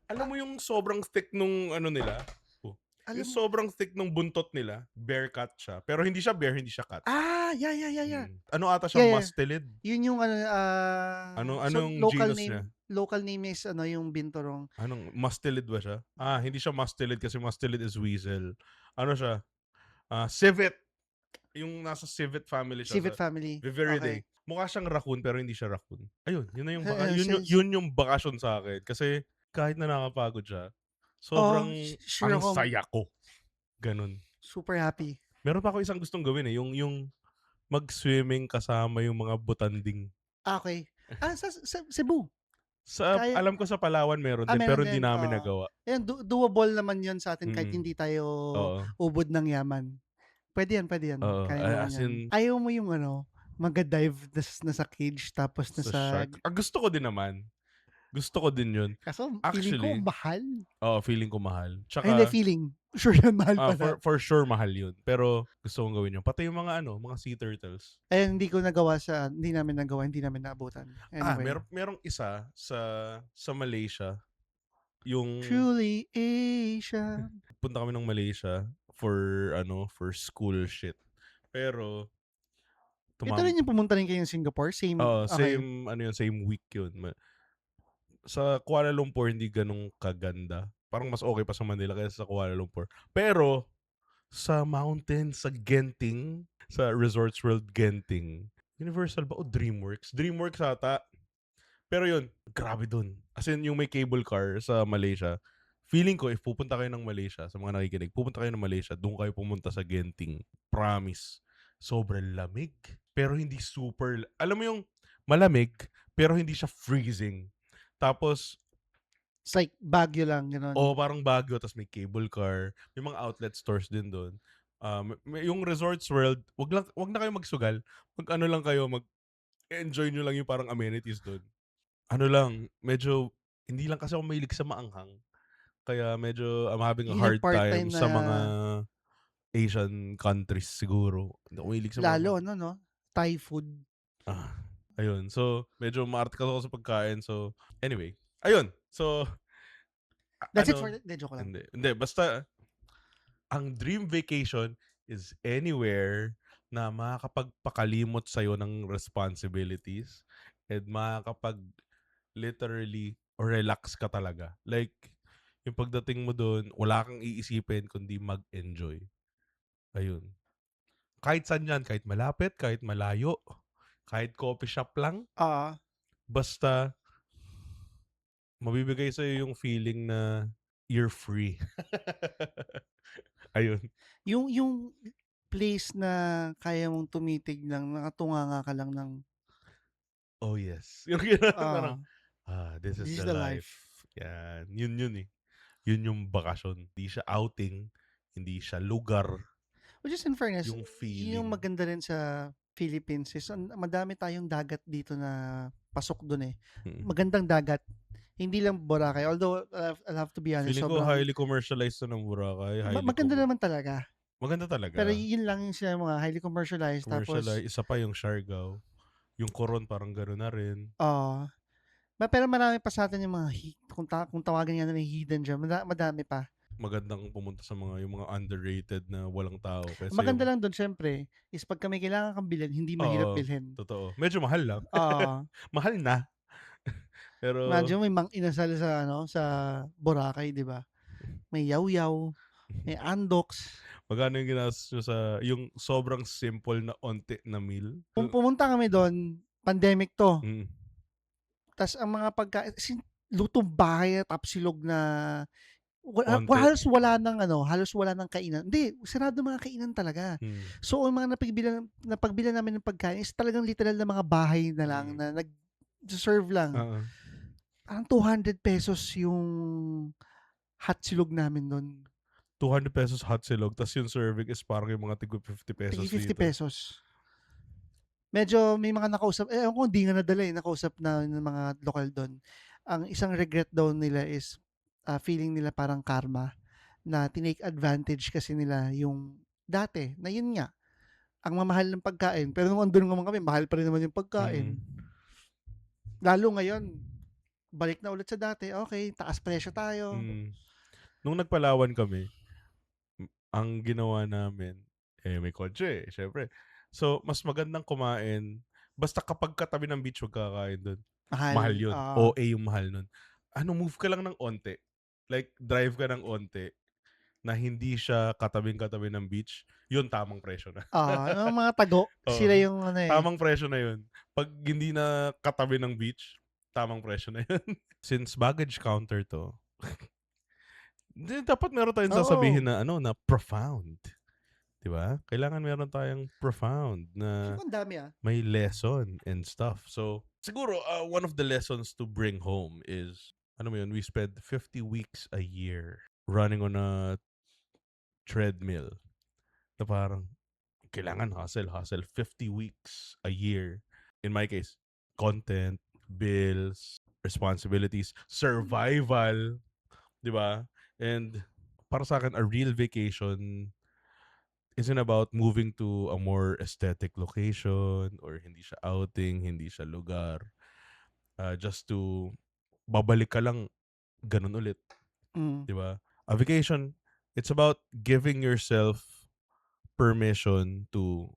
alam mo yung sobrang thick nung ano nila, oh, yung alam mo sobrang thick nung buntot nila, bear cat siya. Pero hindi siya bear, hindi siya cat. yeah, yeah, yeah, yeah. Ano ata siya, Yeah, yeah. mustelid? Yun yung ano, so Anong genus niya? local name is ano, yung binturong. Mustelid ba siya? Hindi siya mustelid kasi mustelid is weasel. Ano siya? Civet. Yung nasa civet family siya sa Civet family. Viveridae. Okay. Mukha siyang raccoon pero hindi siya raccoon. Ayun, yun na yung Eh, yun yung bakasyon sa akin kasi kahit na nakakapagod siya, oo, sobrang sure ang ako saya ko, gano'n. super happy. Meron pa ako isang gustong gawin, eh, yung mag-swimming kasama yung mga butanding. Okay. Sa Cebu, kaya Alam ko sa Palawan meron din meron pero hindi din, namin oo. nagawa. Ayan, doable naman yun sa'tin kahit Mm, hindi tayo oo, ubod ng yaman. Puwede yan, oo, kaya naman as yan. in Ayaw mo yung ano, magda-dive nasa cage tapos sa nasa shark. Gusto ko din naman. Gusto ko din yun. kaso feeling ko Actually, mahal. oo, feeling ko mahal. Ay hindi, Tsaka feeling. Sure yan, mahal pala. for sure mahal yun. Pero gusto kong gawin yun. Pati yung mga ano, mga sea turtles. Eh, hindi namin nagawa, hindi namin naabutan. Anyway. Merong isa sa Malaysia. Yung Truly Asia. punta kami ng Malaysia for school shit. Pero Ito tumam rin yung pumunta rin kayong Singapore? Same, okay. same week yun. Sa Kuala Lumpur hindi ganun kaganda. Parang mas okay pa sa Manila kaysa sa Kuala Lumpur. Pero sa mountain, sa Genting, sa Resorts World Genting, Universal ba o DreamWorks? DreamWorks ata. Pero yun, grabe dun. As in, yung may cable car sa Malaysia, feeling ko, if pupunta kayo ng Malaysia, sa mga nakikinig, pupunta kayo ng Malaysia, doon kayo pumunta sa Genting. Promise. Sobrang lamig. Pero hindi super, alam mo yung malamig, pero hindi siya freezing. Tapos, It's like Baguio lang, gano'n. parang Baguio, tapos may cable car, may mga outlet stores din doon. Yung Resorts World, wag na kayo magsugal. Mag-ano lang kayo, mag-enjoy nyo lang yung parang amenities doon. Ano lang, medyo hindi lang kasi ako mahilig sa maanghang. Kaya medyo I'm having a Yun yung hard part time time na sa mga Asian countries siguro. Hindi ako mahilig sa lalo mga ano 'no, Thai food. ah, ayun. So, medyo maarte kasi ako sa pagkain. So, anyway. Ayun. So, That's it for ano, hindi, joke lang. hindi. Basta, ang dream vacation is anywhere na makakapagpakalimot sa'yo ng responsibilities and makakapag literally or relax ka talaga. Like, yung pagdating mo dun, wala kang iisipin kundi mag-enjoy. Ayun. Kahit saan yan, kahit malapit, kahit malayo, kahit coffee shop lang, Oo, basta mabibigay sa'yo yung feeling na you're free. Ayun. yung place na kaya mong tumitig lang, nakatunganga ka lang ng, Oh yes. Yung gano'n parang, ah, this is this is the the life. life. Yan. Yun eh. Yun yung bakasyon. Hindi siya outing, hindi siya lugar, Which is in fairness, yung yung feeling. maganda rin sa Philippines is madami tayong dagat dito na pasok dun, eh. Mm. Magandang dagat, hindi lang Boracay. Although, I'll have to be honest, Feeling ko sobrang highly commercialized na ng Boracay, highly maganda naman talaga. maganda Pero talaga. yun lang yung sinabi mo nga, highly commercialized tapos, Commercialized, isa pa yung Siargao. Yung Coron parang gano'n na rin. ah pero marami pa sa'tin yung mga kung tawagin nga nila hidden gem, madami pa. Magandang pumunta sa yung mga underrated na walang tao Ang kaysa maganda yung lang dun siyempre is pagka may kailangan kang bilhin, hindi mahirap oo, bilhin. totoo. Medyo mahal lang. Oo, Mahal na, pero imagine mo may mang-inasal sa ano, sa Boracay, 'di ba? May yaw-yaw, may andoks. magkano yung ginastos niyo sa yung sobrang simple na onti na meal? Pumunta kami dun, pandemic 'to, Mm. tas ang mga pagkain lutong bahay at tapsilog na Onte. halos wala ng kainan. Hindi, sarado mga kainan talaga. Hmm. So, ang mga napagbilhan namin ng pagkain is talagang literal na mga bahay na lang Mm. na nag-se-serve lang. Oo. Parang ₱200 yung hotsilog namin nun. ₱200 hot silog tas yung serving is parang yung mga tigwa ₱50 Tig dito. ₱50. Medyo may mga nakausap ewan ko hindi nga nadala, nakausap na ng mga lokal dun. Ang isang regret daw nila is, feeling nila parang karma na tinake advantage kasi nila yung dati na yun nga, ang mamahal ng pagkain pero nung andun naman kami mahal pa rin naman yung Mm. pagkain. Lalo ngayon, balik na ulit sa dati, okey taas presyo tayo. Mm. Nung nagpalawan kami, ang ginawa namin, may kotse, siyempre. So, mas magandang kumain basta kapag katabi ng beach wag kakain dun. Mahal Mahal, yun, oo. OA yung mahal nun. Ano, move ka lang ng onti, like drive ka ng onti na hindi siya katabing-katabi ng beach, yun tamang presyo na. Oo, yung mga tago, Oo, sila yung ano, eh. tamang presyo na yun. 'Pag hindi na katabi ng beach, tamang presyo na yun. Since baggage counter 'to, dapat meron tayong Oo, sasabihin na ano, na profound, 'di ba? Kailangan meron tayong profound feel na ko ang dami, may lesson and stuff. So, siguro, one of the lessons to bring home is, ano mo yun, we spend 50 weeks a year running on a treadmill na parang kailangan hustle, hustle 50 weeks a year. In my case, content, bills, responsibilities, survival, 'di ba? And para sa akin, a real vacation isn't about moving to a more aesthetic location or hindi siya outing, hindi siya lugar. Just to babalik ka lang ganun ulit, hmm. 'di ba? A vacation, it's about giving yourself permission to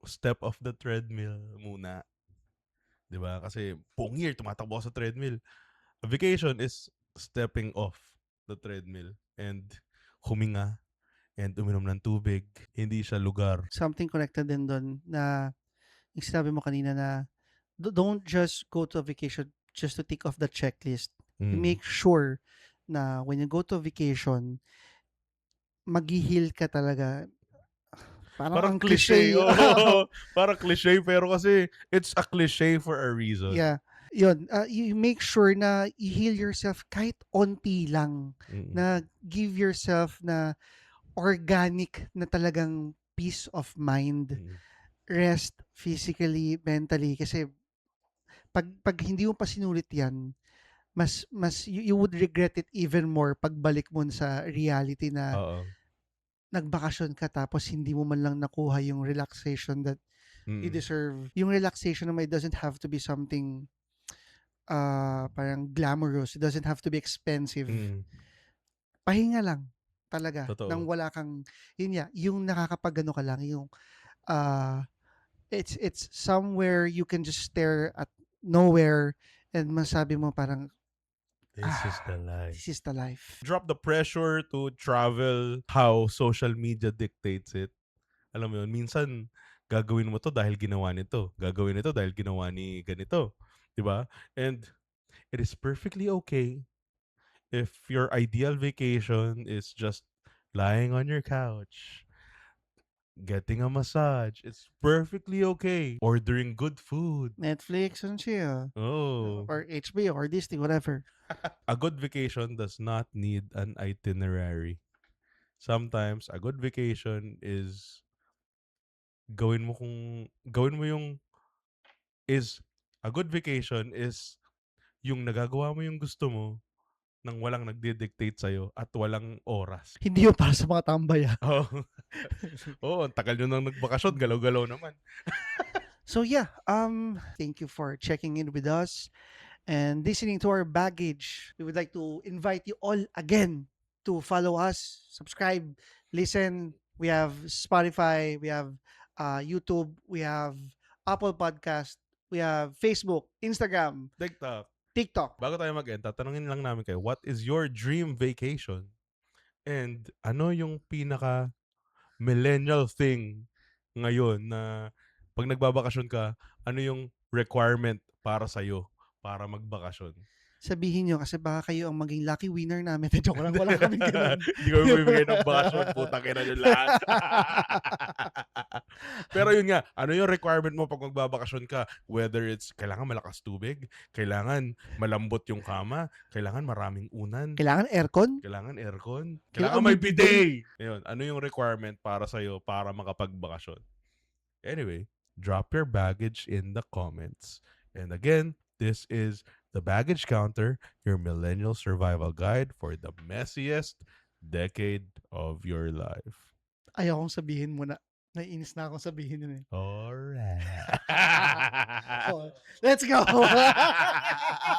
step off the treadmill muna, 'di ba? Kasi buong year tumatakbo ako sa treadmill. A vacation is stepping off the treadmill and huminga and uminom ng tubig. Hindi siya lugar. Something connected din dun na yung sinabi mo kanina na don't just go to a vacation just to tick off the checklist. You Mm. make sure na when you go to a vacation, maghi-heal ka talaga. Parang Parang ang cliche, cliche. oo. Parang cliche pero kasi it's a cliche for a reason. Yeah, yun, you make sure na i-heal yourself kahit onti lang, Mm. na give yourself na organic na talagang peace of mind, Mm. rest physically, mentally kasi 'pag hindi mo pa sinulit 'yan, mas you would regret it even more pagbalik mo sa reality na Oo. nagbakasyon ka tapos hindi mo man lang nakuha yung relaxation that you Mm. deserve. Yung relaxation naman, it doesn't have to be something, parang glamorous, it doesn't have to be expensive. Mm. Pahinga lang talaga Totoo. nang wala kang yun nga, yung nakakapag-ano ka lang, yung, ah, it's somewhere you can just stare at nowhere and masabi mo parang, This is the life. "This is the life." Drop the pressure to travel how social media dictates it. Alam mo yun, minsan gagawin mo 'to dahil ginawa nito, gagawin nito dahil ginawa ni ganito, 'di ba? And it is perfectly okay if your ideal vacation is just lying on your couch, getting a massage. It's perfectly okay. Ordering good food. Netflix and chill, Oh. or HBO or Disney, whatever. A good vacation does not need an itinerary. Sometimes a good vacation is gawin mo yung is a good vacation is yung nagagawa mo yung gusto mo nang walang nagdi-dictate sa'yo at walang oras. Hindi yun para sa mga tambay, Oo. Oo, ang tagal niyo nang nagbakasyon, galaw-galaw naman. So yeah, thank you for checking in with us and listening to our baggage. We would like to invite you all again to follow us, subscribe, listen. We have Spotify, we have YouTube, we have Apple Podcast, we have Facebook, Instagram, TikTok. TikTok. Bago tayo mag-end, tatanungin lang namin kayo, what is your dream vacation? And ano yung pinaka millennial thing ngayon na 'pag nagbabakasyon ka, ano yung requirement para sa'yo para magbakasyon? sabihin niyo kasi baka kayo ang maging lucky winner namin. Joke lang, wala kaming gano'n. Hindi kami bibigay ng bakasyon, putang ina niyo lahat. Pero yun nga, ano yung requirement mo 'pag magbabakasyon ka? Whether it's kailangan malakas tubig, kailangan malambot yung kama, kailangan maraming unan, Kailangan aircon, kailangan aircon, kailangan kailangan may may bidet. bidet. Ayun, ano yung requirement para sa'yo para makapagbakasyon? Anyway, drop your baggage in the comments. And again, this is the Baggage Counter, your millennial survival guide for the messiest decade of your life. Ayokong sabihin muna. Naiinis na akong sabihin yun, eh. Alright. Oh, let's go.